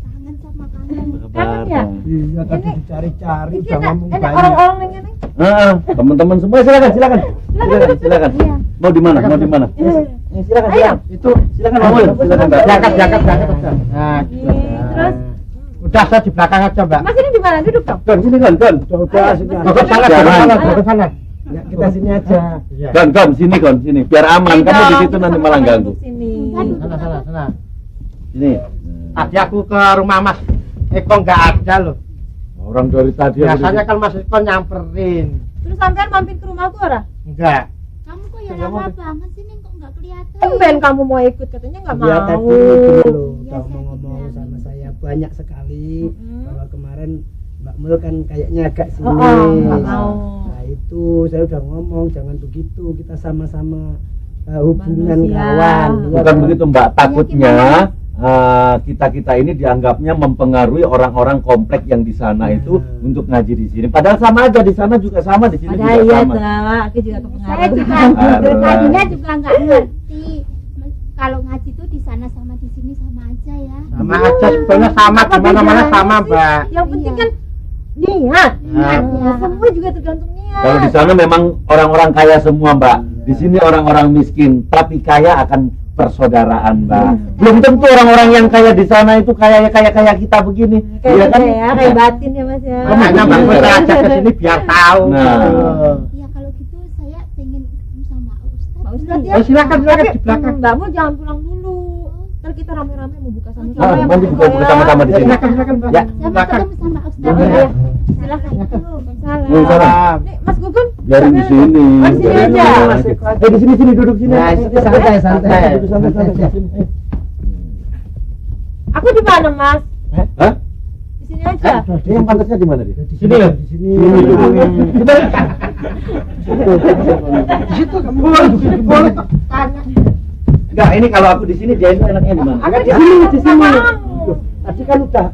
S7: kangen sama kamu.
S6: Kangen ya?
S3: Iya, tadi dicari-cari
S6: Ini
S3: udah ngomong
S6: ini
S3: banyak.
S6: orang-orang yang ini.
S5: Teman-teman semua silakan. Mau di mana? Silakan. Itu silakan Maul. Silakan Mbak.
S3: Jakat. Nah, gitu.
S6: Terus
S3: Udah saya di belakang aja, Mbak.
S6: Mas ini di mana? Duduk dong.
S5: Don, sini Don.
S3: Udah sini.
S6: Mas,
S3: Duduk sana,
S5: Jangan.
S3: duduk sana. Ya, kita sini aja.
S5: Don, sini. Biar aman. Kamu di situ nanti malah ganggu.
S6: Sini.
S3: Sana.
S5: Sini.
S3: Tadi aku ke rumah Mas Eko nggak ada loh.
S5: Orang dari tadi
S3: Biasanya kan Mas Eko nyamperin.
S6: Terus sampean mampir ke rumahku ora?
S3: Enggak.
S7: Kamu kok ya lama banget sih, Neng, kok nggak kelihatan?
S6: Tumben kamu mau ikut, katanya nggak mau.
S3: Iya tadi dulu
S7: Iya,
S3: udah
S7: saya
S3: ngomong
S7: bilang.
S3: sama saya banyak sekali
S6: Mm-mm.
S3: bahwa kemarin Mbak Mul kan kayaknya agak sini.
S6: nggak mau.
S3: Nah itu saya udah ngomong jangan begitu, kita sama-sama hubungan
S6: Manusia.
S3: kawan.
S5: Bukan begitu Mbak, takutnya kita ini dianggapnya mempengaruhi orang-orang komplek yang di sana itu untuk ngaji di sini. Padahal sama aja, di sana juga sama, di sini
S6: Padahal
S5: juga
S6: iya
S5: sama.
S6: dah, aku juga kepengaruh.
S7: Saya juga
S5: Aduh.
S7: tadinya juga nggak ngerti. Kalau ngaji tuh di sana sama di sini sama aja ya.
S3: Sama aja sebenarnya sama
S6: Apa
S3: di mana-mana
S6: bedanya
S3: sama,
S6: sih?
S3: Mbak.
S6: Yang penting
S7: Iya.
S6: kan niat.
S3: Nah.
S6: Ya, semua juga tergantung niat.
S5: Kalau di sana memang orang-orang kaya semua Mbak. Di sini orang-orang miskin, tapi kaya akan persaudaraan Mbak. Belum tentu orang-orang yang kaya di sana itu kaya kita begini. Iya
S6: Kayak
S5: kan?
S6: ya, kayak batin ya Mas ya.
S3: Makanya Mbak Mul saya ajak ke sini biar tahu.
S5: Nah.
S7: Ya kalau gitu saya pengen ketemu sama Ustadz.
S6: Pak Ustadz ya.
S3: Silakan
S6: Tapi,
S3: di belakang.
S6: Mbak Mu jangan pulang dulu. Ntar kita rame-rame mau buka sama-sama
S5: Nah,
S6: ya,
S5: nanti
S6: Mas
S5: buka
S6: Eko ya.
S5: sama-sama di sini.
S4: Silakan Mbak.
S5: Ya.
S7: Saya mau ketemu sama Ustaz.
S6: Ya. Silakan. Waalaikumsalam.
S5: Waalaikumsalam.
S6: Nih, Mas Gugun.
S5: Biarin di sini.
S6: Oh, di sini aja.
S5: Di sini duduk sini.
S3: Nah, santai.
S5: Duduk santai.
S6: Aku di mana, Mas?
S5: Hah?
S6: Di sini aja.
S5: Dia yang pantasnya di mana dia?
S3: Di sini loh, di sini. Di situ kamu boleh tanya.
S5: Enggak, ini kalau aku di sini dia itu enaknya di mana?
S6: Aku di
S3: Di
S6: sini.
S3: sini.
S6: Mau.
S3: Tadi kan udah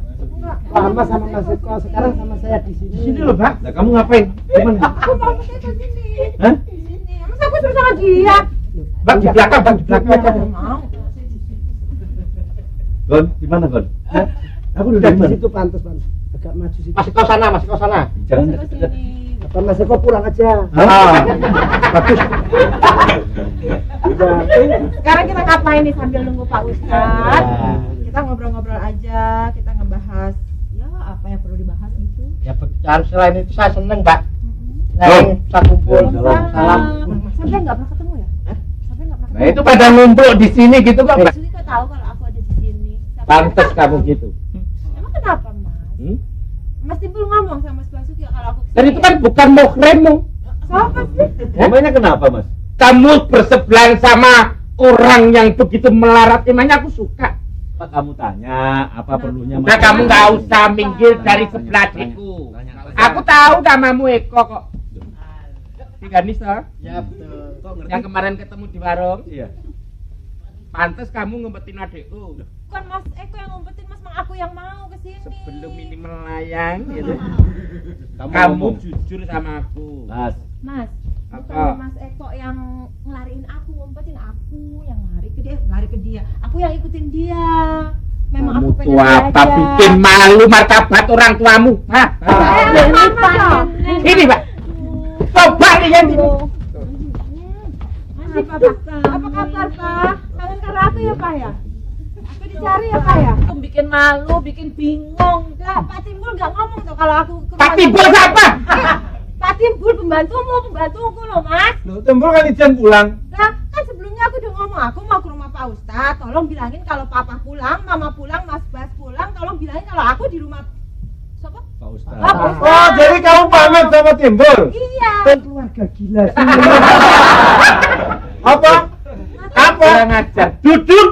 S3: lama sama Mas Eko, sekarang sama saya di sini.
S4: Di sini loh, Mbak.
S5: Nah, kamu ngapain? Di mana?
S6: Aku mau ke sini.
S5: Hah?
S6: Di sini. Masa aku suruh sama dia?
S4: Bang di belakang aja.
S6: Mau.
S5: Gon, di mana Gon? Aku
S3: Udah
S5: duduk di
S3: di
S5: mana?
S3: situ pantas. Agak maju sih.
S4: Masih kau sana.
S5: Jangan
S6: Ke
S5: dekat-dekat.
S6: sini.
S3: Apa Mas Eko pulang aja?
S5: Bagus.
S3: Udah.
S6: Sekarang kita ngapain nih sambil nunggu Pak Ustadz?
S5: Ya.
S6: Kita ngobrol-ngobrol aja, kita ngebahas ya apa yang perlu dibahas gitu.
S4: Ya berbicara selain itu saya seneng, Mbak.
S6: Mm-mm.
S4: Nah, bisa kumpul.
S5: Salam.
S6: Sampai nggak pernah ketemu ya? Sampai nggak pernah
S4: Nah,
S6: ketemu.
S4: itu pada ngumpul di sini gitu kok, Mbak.
S6: Sulit kok tahu kalau aku ada di sini. Sampai-
S4: Pantes kamu gitu.
S6: Emang kenapa, Mas? Mas Timbul ngomong sama Mas Basuki kalau aku kesini.
S4: Dan itu kan bukan muhrimmu.
S6: Siapa sih?
S5: Namanya kenapa, Mas?
S4: Kamu bersebelahan sama orang yang begitu melarat imannya, aku suka.
S5: Apa kamu tanya? Apa perlunya?
S4: Nah, kamu nggak usah minggir dari sebelah adikku. Aku tahu namamu Eko kok. Tiga Nisa,
S3: Ya betul. Kok
S4: yang kemarin ketemu di warung.
S5: Iya.
S4: Pantes kamu ngumpetin adikku.
S6: Bukan Mas Eko yang ngumpetin, Mas, Mang aku yang mau kesini.
S4: Sebelum ini melayang gitu.
S5: Kamu
S4: Kamu
S5: ngomong.
S4: jujur sama aku.
S5: Mas,
S6: Mas,
S4: Apa?
S6: bukan Mas Eko yang ngelariin aku, ngumpetin aku yang lari ke dia. Aku yang ikutin dia. Memang
S4: Kamu
S6: aku pengen
S4: tua apa
S6: belajar.
S4: bikin malu martabat orang tuamu? Hah?
S6: Ini Pak.
S4: Ini, Pak. Coba lihat ini.
S6: Apa kabar, Pak? Kangen karena aku ya, Pak ya? Aku dicari ya, Pak ya?
S2: Aku bikin malu, bikin bingung.
S6: Lah, Pak Timbul nggak ngomong tuh kalau aku ke
S4: Pak Timbul siapa?
S6: Pak Timbul pembantuku loh, Mas.
S1: Loh, Timbul kan izin pulang.
S6: Lah, kan sebelumnya aku udah ngomong aku mau ke rumah Pak Ustadz. Tolong bilangin kalau Papa pulang, Mama pulang, Mas Bas pulang. Tolong bilangin kalau aku di rumah. Siapa?
S5: Pak Ustadz.
S6: Pak Ustadz.
S1: Oh, jadi kamu pamit sama Timbul?
S6: Iya.
S3: Kan keluarga gila sih.
S1: Apa?
S4: Kurang ajar. Jujur.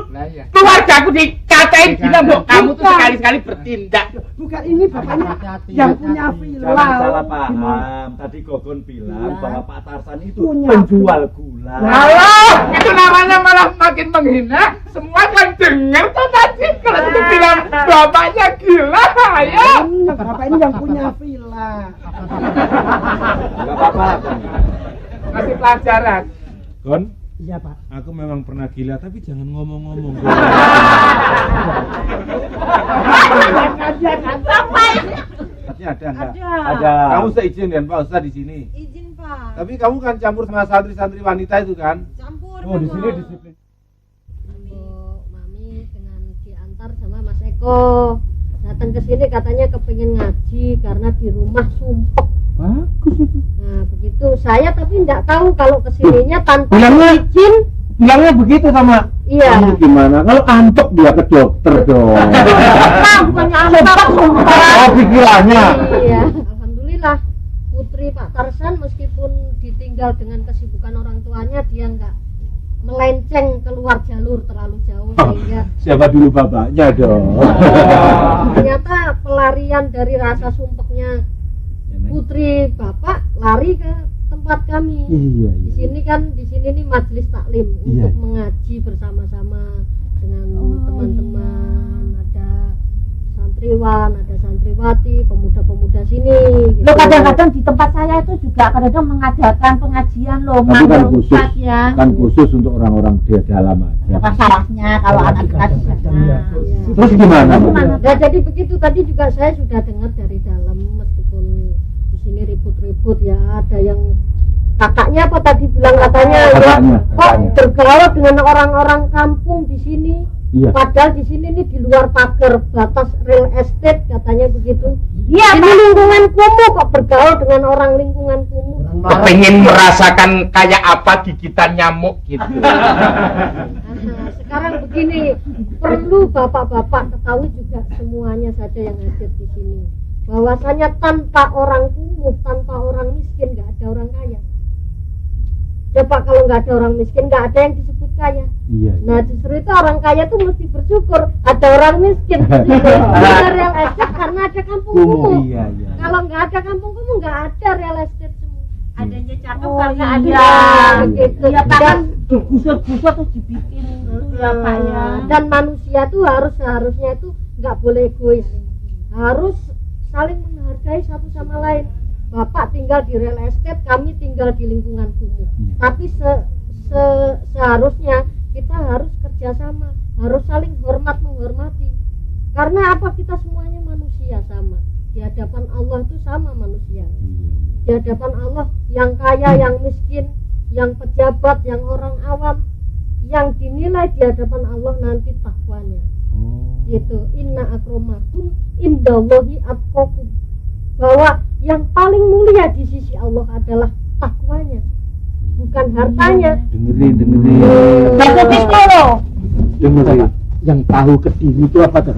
S4: Keluarga aku dikatain gila, Mbok. Kamu tuh sekali-sekali bertindak.
S3: Bukan ini bapaknya yang punya villa.
S5: Jangan salah paham. Tadi Gogon bilang bahwa Pak Tarsan itu
S3: Punya.
S5: penjual gula.
S4: Halo, itu namanya malah makin menghina. Semua kan dengar tuh tadi kalau itu bilang bapaknya gila, ayo.
S3: Bapak ini yang punya villa.
S5: Enggak apa-apa.
S4: Kasih pelajaran.
S1: Gon,
S3: Iya Pak.
S1: aku memang pernah gila, tapi jangan ngomong-ngomong. Gon. Tapi ada enggak?
S5: Ada.
S1: Kamu seizin dengan Pak Ustadz di sini.
S6: Izin, Pak.
S1: Tapi kamu kan campur sama santri-santri wanita itu kan?
S6: Campur.
S1: Oh, di
S6: Pak.
S1: sini disiplin.
S7: Bu Mami dengan diantar sama Mas Eko datang ke sini katanya kepengin ngaji karena di rumah sumpek.
S5: Bagus itu.
S7: Nah begitu saya tapi tidak tahu kalau kesininya tanpa
S5: Bilangnya-
S7: izin.
S5: Bilangnya begitu sama.
S7: Iya.
S5: Kamu gimana? Kalau antok dia ke dokter dong.
S6: Pak, bukannya apa?
S5: Oh, pikirannya.
S7: Iya. Alhamdulillah putri Pak Tarsan meskipun ditinggal dengan kesibukan orang tuanya dia nggak melenceng keluar jalur terlalu jauh sehingga
S5: Siapa dulu bapaknya dong?
S7: ternyata pelarian dari rasa sumpeknya putri bapak lari ke tempat kami.
S5: Iya,
S7: Di sini kan di sini nih majelis taklim
S5: Iya.
S7: untuk mengaji bersama-sama dengan teman-teman, ada santriwan, ada santriwati, pemuda-pemuda sini. Gitu.
S2: Lo kadang-kadang di tempat saya itu juga kadang-kadang mengadakan pengajian loh,
S5: Tapi kan
S2: manggil
S5: khusus,
S2: ustaz ya.
S5: kan khusus untuk orang-orang di dalam aja.
S2: Masalahnya kalau anak kita di sana.
S7: Iya.
S5: Terus gimana?
S7: Nah, jadi begitu tadi juga saya sudah dengar dari dalam meskipun di sini ribut-ribut ya ada yang kakaknya apa tadi bilang katanya ya
S5: Kakaknya,
S7: kok
S5: kakaknya.
S7: bergaul dengan orang-orang kampung di sini.
S5: Iya.
S7: Padahal di sini nih di luar pagar batas real estate katanya begitu.
S2: Iya,
S7: Ini lingkungan kumuh kok bergaul dengan orang lingkungan kumuh.
S3: Orang
S4: pengen merasakan kayak apa gigitan nyamuk gitu.
S8: Sekarang begini, perlu bapak-bapak ketahui juga semuanya saja yang hadir di sini, bahwasanya tanpa orang kumuh, tanpa orang miskin nggak ada orang kaya. Coba kalau nggak ada orang miskin, nggak ada yang disebut kaya.
S5: Iya.
S8: Nah justru itu orang kaya tuh mesti bersyukur ada orang miskin. Ada real estate karena ada kampung kumuh.
S5: Iya.
S8: Kalau nggak ada kampung kumuh, nggak ada real estate semua.
S2: Adanya cakep
S8: Oh,
S2: karena
S8: iya,
S2: ada
S8: gitu.
S2: ya Pak, kan
S8: Dan-
S2: digusur-gusur terus dibikin itu ya Pak ya.
S8: Dan manusia tuh seharusnya itu nggak boleh egois, harus saling menghargai satu sama lain. Bapak tinggal di real estate, kami tinggal di lingkungan kumuh. Tapi seharusnya kita harus kerjasama, harus saling hormat menghormati. Karena apa? Kita semuanya manusia sama. Di hadapan Allah itu sama manusia. Di hadapan Allah yang kaya, yang miskin, yang pejabat, yang orang awam, yang dinilai di hadapan Allah nanti takwanya. Gitu. Inna akramakum indallahi atqakum. Bahwa yang paling mulia di sisi Allah adalah takwanya, bukan hartanya.
S5: Dengerin.
S2: Bagus itu loh.
S5: Dengerin. Yang tahu Kediri itu apa tuh?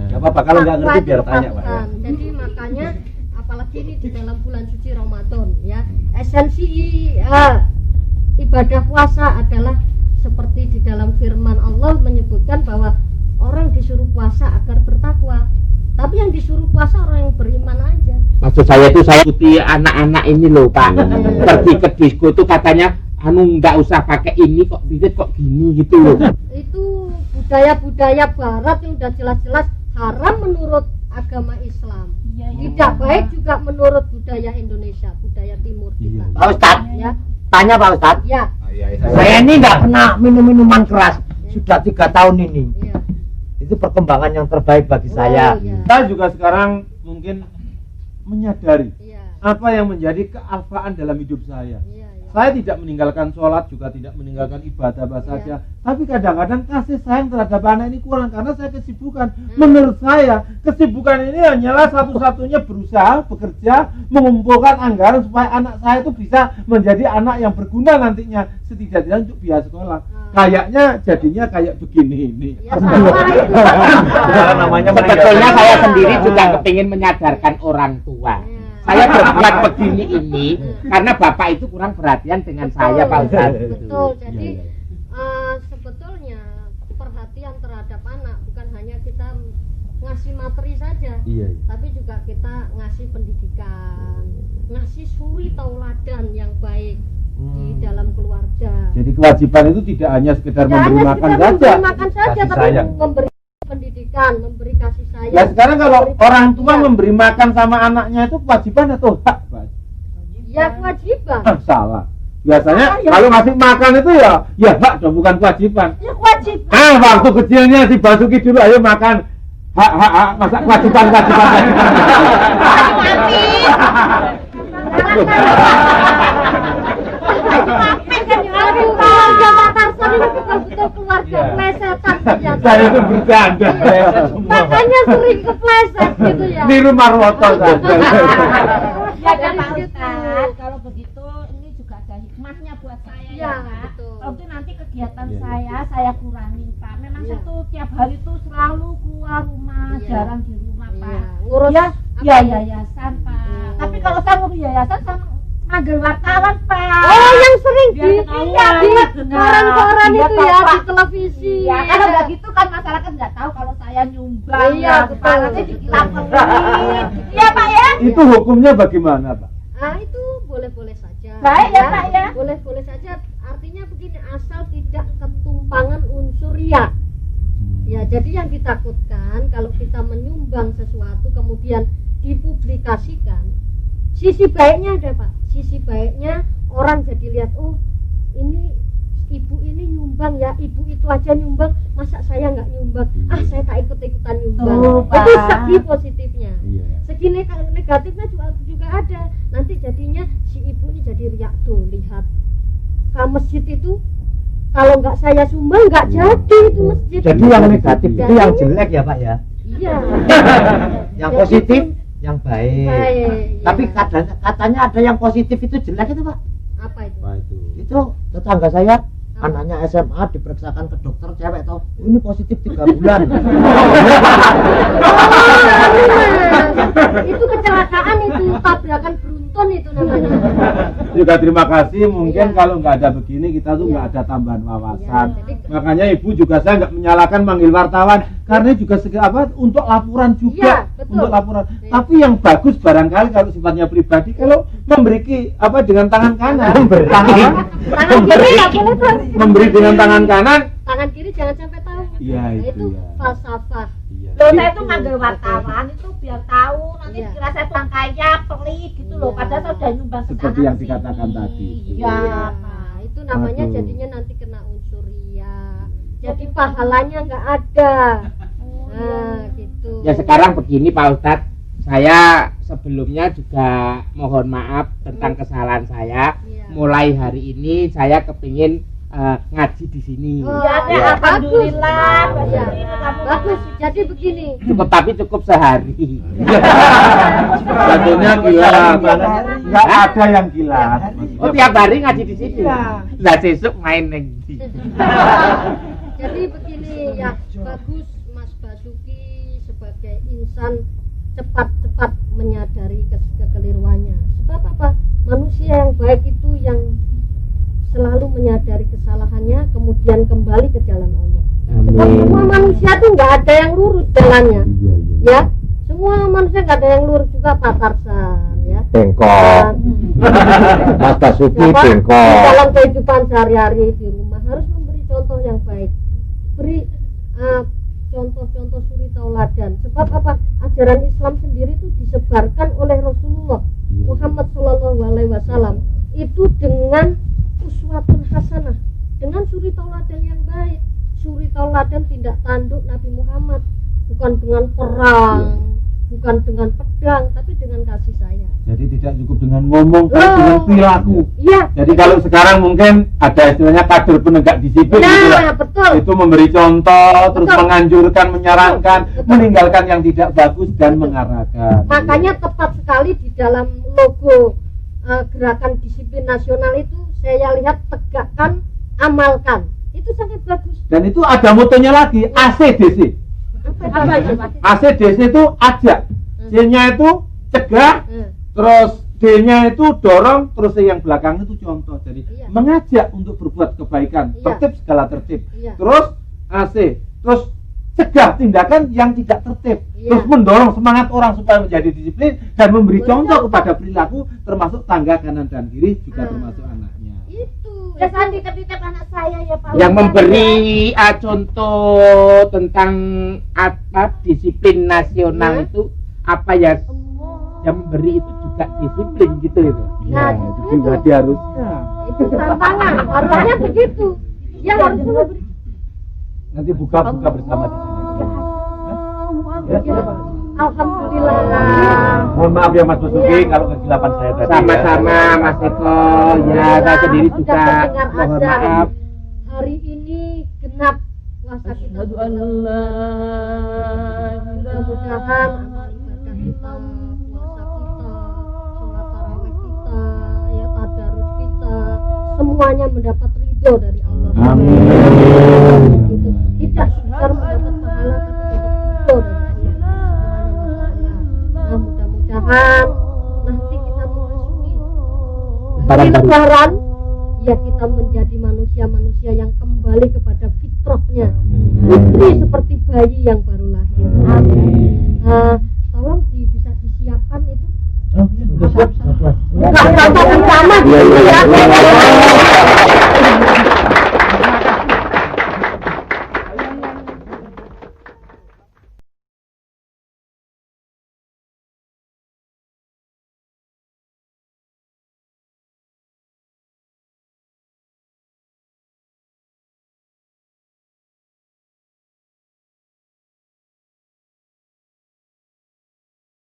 S5: Gak apa-apa, kalau nggak ngerti biar tanya Pak ya.
S8: Jadi makanya apalagi ini di dalam bulan suci Ramadan ya, esensi ibadah puasa adalah seperti di dalam firman Allah menyebutkan bahwa orang disuruh puasa agar bertakwa. Tapi yang disuruh puasa orang yang beriman aja.
S4: Maksud saya itu saya ikuti anak-anak ini loh Pak. Pergi ke disco itu katanya nggak usah pakai ini kok bibit kok gini gitu loh.
S8: Itu budaya-budaya barat yang udah jelas-jelas haram menurut agama Islam. Tidak baik juga menurut budaya Indonesia, budaya timur kita.
S3: Pak Ustadz,
S8: Ya,
S3: tanya Pak Ustadz.
S8: ya,
S3: Saya ini nggak pernah minum minuman keras. Sudah 3 tahun ini.
S8: ya.
S3: Itu perkembangan yang terbaik bagi saya.
S8: Oh, iya.
S1: Saya juga sekarang mungkin menyadari
S8: Iya,
S1: apa yang menjadi kealfaan dalam hidup saya.
S8: iya, iya.
S1: Saya tidak meninggalkan sholat, juga tidak meninggalkan ibadah apa saja. Tapi kadang-kadang kasih sayang terhadap anak ini kurang karena saya kesibukan. Menurut saya, kesibukan ini hanyalah satu-satunya berusaha, bekerja, mengumpulkan anggaran supaya anak saya itu bisa menjadi anak yang berguna nantinya. Setidaknya untuk biaya sekolah. Kayaknya jadinya kayak begini ini.
S8: Ya, sama itu.
S5: Namanya
S4: Sebetulnya saya sendiri juga kepingin menyadarkan orang tua. Saya berbuat begini ini karena bapak itu kurang perhatian dengan saya Pak Ustadz.
S8: Betul. Jadi sebetulnya perhatian terhadap anak bukan hanya kita ngasih materi saja, tapi juga kita ngasih pendidikan, ngasih suri tauladan yang baik di dalam keluarga.
S1: Jadi kewajiban itu tidak hanya sekedar
S8: Tidak
S1: memberi
S8: hanya
S1: makan
S8: sekedar
S1: saja.
S8: memberi makan saja,
S1: Kasih
S8: tapi
S1: sayang.
S8: memberi pendidikan, memberi kasih sayang.
S1: Ya sekarang kalau
S8: memberi
S1: orang tua
S8: perhatian.
S1: memberi makan sama anaknya itu kewajiban atau hak, Pak?
S8: Ya kewajiban.
S1: Salah. Biasanya kalau ngasih makan itu ya hak dong, bukan kewajiban.
S2: Ya kewajiban.
S1: Waktu kecilnya si Basuki dulu ayo makan. Hak, masa kewajiban.
S8: Aduh, keluarga Pak Tarsan ini betul-betul keluarga plesetan ternyata.
S1: Saya itu bercanda.
S8: Makanya sering kepleset gitu ya.
S1: Di rumah roto saja.
S2: Ya
S8: Dari
S2: Pak
S8: situ.
S2: Ustadz, kalau begitu ini juga ada hikmahnya buat saya
S8: Iya,
S2: ya Pak.
S8: betul.
S2: Waktu nanti kegiatan
S5: Iya,
S2: saya kurangin Pak. Memang
S8: Iya.
S2: saya tuh tiap hari tuh selalu keluar rumah,
S8: Iya.
S2: jarang di rumah Pak.
S8: Iya, ngurus
S2: Ya,
S8: apa
S2: ya
S8: ya?
S2: yayasan Pak.
S8: Oh.
S2: Tapi kalau saya ngurus yayasan sama manggil wartawan Pak.
S8: Oh, yang sering
S2: Biar
S8: di
S2: ketahuan.
S8: di koran-koran
S2: Iya,
S8: itu
S2: toh,
S8: ya,
S2: Pak.
S8: di televisi.
S2: Ya, kalau nggak gitu kan masyarakat nggak tahu kalau saya nyumbang.
S8: Iya,
S2: ya,
S8: betul.
S2: Pak. Nanti dikilap-kelip. Iya Pak ya.
S1: Itu hukumnya bagaimana, Pak?
S8: Nah, itu boleh-boleh saja.
S2: Baik ya, Pak, ya.
S8: Boleh-boleh saja. Artinya begini, asal tidak ketumpangan unsur riya. Ya, jadi yang ditakutkan kalau kita menyumbang sesuatu kemudian dipublikasikan, sisi baiknya ada Pak. Sisi baiknya orang jadi lihat, oh ini ibu ini nyumbang ya, ibu itu aja nyumbang, masa saya nggak nyumbang? Ah, saya tak ikut-ikutan nyumbang.
S2: Oh,
S8: Itu
S2: Pak.
S8: segi positifnya.
S5: Iya.
S8: Segi negatifnya juga ada. Nanti jadinya si ibu ini jadi riak tuh, lihat ke masjid itu kalau nggak saya sumbang nggak jadi itu masjid.
S3: Jadi yang negatif itu
S8: Jadi-
S3: yang jelek ya Pak ya.
S8: Iya.
S3: Yang positif yang baik. Tapi katanya ada yang positif itu jelek itu, Pak.
S8: Apa itu?
S5: Wah, itu.
S3: Itu tetangga saya anaknya SMA diperiksakan ke dokter cewek toh, ini positif 3 bulan.
S8: Itu kecelakaan, itu tabrakan beruntun itu namanya.
S5: Juga terima kasih, mungkin kalau nggak ada begini kita tuh nggak ada tambahan wawasan. Makanya ibu juga saya nggak menyalahkan manggil wartawan karena juga untuk laporan juga, untuk laporan. Tapi yang bagus barangkali kalau sifatnya pribadi kalau memberi dengan tangan kanan,
S8: Tangan kiri nggak boleh tuh.
S5: memberi dengan tangan kanan.
S8: Tangan kiri jangan sampai tahu.
S5: Iya,
S8: Nah,
S5: itu ya.
S8: falsafah.
S5: Iya.
S2: Loh, saya tuh manggil wartawan itu biar tahu nanti kira saya orang kaya, pelit gitu loh. Padahal saya udah nyumbang ke
S5: Seperti
S2: sana
S5: yang
S2: sini.
S5: dikatakan tadi.
S2: Iya.
S8: Nah, itu namanya
S5: Aduh.
S8: jadinya nanti kena unsur ria. Jadi pahalanya nggak ada. Nah, gitu.
S4: Ya sekarang begini Pak Ustadz, saya sebelumnya juga mohon maaf tentang kesalahan saya.
S8: Iya.
S4: Mulai hari ini saya kepingin ngaji di sini.
S8: Oh,
S2: Iya,
S8: ya,
S2: alhamdulillah.
S8: bagus. Ya,
S2: Ini kamu
S8: bagus. Jadi begini.
S4: Cukup sehari.
S5: Sebetulnya gila, nggak ada yang gila.
S4: Oh tiap hari ngaji di sini. Lah sesuk main neng di.
S8: Jadi begini ya, bagus Mas Basuki sebagai insan cepat-cepat menyadari kekeliruannya. Sebab apa? Manusia yang baik itu yang selalu menyadari kesalahannya, kemudian kembali ke jalan Allah. Sebab semua manusia tuh nggak ada yang lurus jalannya, ya. Semua manusia nggak ada yang lurus juga, Pak Tarsan, ya.
S5: Bengkok. Mas Basuki
S8: Apa?
S5: bengkok.
S8: Di dalam kehidupan sehari-hari di rumah harus memberi contoh yang baik, beri contoh-contoh suri tauladan. Sebab apa? Ajaran Islam sendiri itu disebarkan oleh Rasulullah Muhammad SAW itu dengan uswatun hasanah, dengan suri tauladan yang baik. Suri tauladan tindak tanduk Nabi Muhammad, bukan dengan perang, bukan dengan pedang, tapi dengan kasih sayang.
S5: Jadi tidak cukup dengan ngomong, tapi dengan perilaku.
S8: Iya.
S5: Jadi kalau sekarang mungkin ada istilahnya kader penegak disiplin, gitu lah.
S8: Nah, betul.
S5: Itu memberi contoh, terus
S8: Betul.
S5: menganjurkan, menyarankan,
S8: Betul.
S5: meninggalkan yang tidak bagus dan mengarahkan.
S8: Makanya tepat sekali di dalam logo gerakan disiplin nasional itu saya lihat tegakkan, amalkan. Itu sangat bagus.
S5: Dan itu ada motonya lagi, ACDC.
S8: Apa itu?
S5: ACDC itu ajak, C-nya itu cegah, terus D-nya itu dorong, terus yang belakang itu contoh. Jadi
S8: Iya.
S5: mengajak untuk berbuat kebaikan,
S8: Iya.
S5: tertib segala tertib.
S8: Iya.
S5: Terus AC, terus cegah tindakan yang tidak tertib.
S8: Iya.
S5: Terus mendorong semangat orang supaya menjadi disiplin dan memberi
S8: Beri
S5: contoh
S8: contoh.
S5: kepada perilaku, termasuk tangga kanan dan kiri juga
S8: Ah.
S5: termasuk anaknya.
S8: Itu.
S2: Ya sandi ketitip anak saya ya Pak.
S4: Yang
S2: Ustadz.
S4: memberi contoh tentang apa disiplin nasional
S8: Ya.
S4: itu apa ya? Yang memberi itu juga disiplin gitu itu.
S8: Nah,
S5: itu
S8: justru
S5: juga
S8: itu.
S5: dia harusnya.
S8: Itu tantangan. Harusnya begitu. Yang harus memberi.
S5: Nanti buka-buka bersama di sini. Ya,
S8: Ya. Alhamdulillah.
S5: mohon maaf ya Mas Basuki
S8: Iya.
S5: kalau kesilapan saya tadi.
S4: Sama-sama Mas Eko, ya saya sendiri
S8: Ucap
S4: juga
S8: pendengar
S4: mohon
S8: azan.
S4: maaf.
S8: Hari ini genap puasa kita. Mudah-mudahan amal ibadah kita, puasa kita, sholat tarawih kita, ya tadarus kita, semuanya mendapat ridho dari Allah.
S5: Amin.
S8: Gitu. Tidak sekedar mendapat pahala, tapi dapat ridho dari Allah Subhanahu wa Ta'ala. Nah, mudah-mudahan nanti kita memasuki hari Lebaran, ya kita menjadi manusia-manusia yang kembali kepada fitrahnya, putri seperti bayi yang baru lahir. Amin. Tolong bisa disiapkan itu.
S5: Oh, iya, sudah siap.
S8: Buka bersama gitu ya.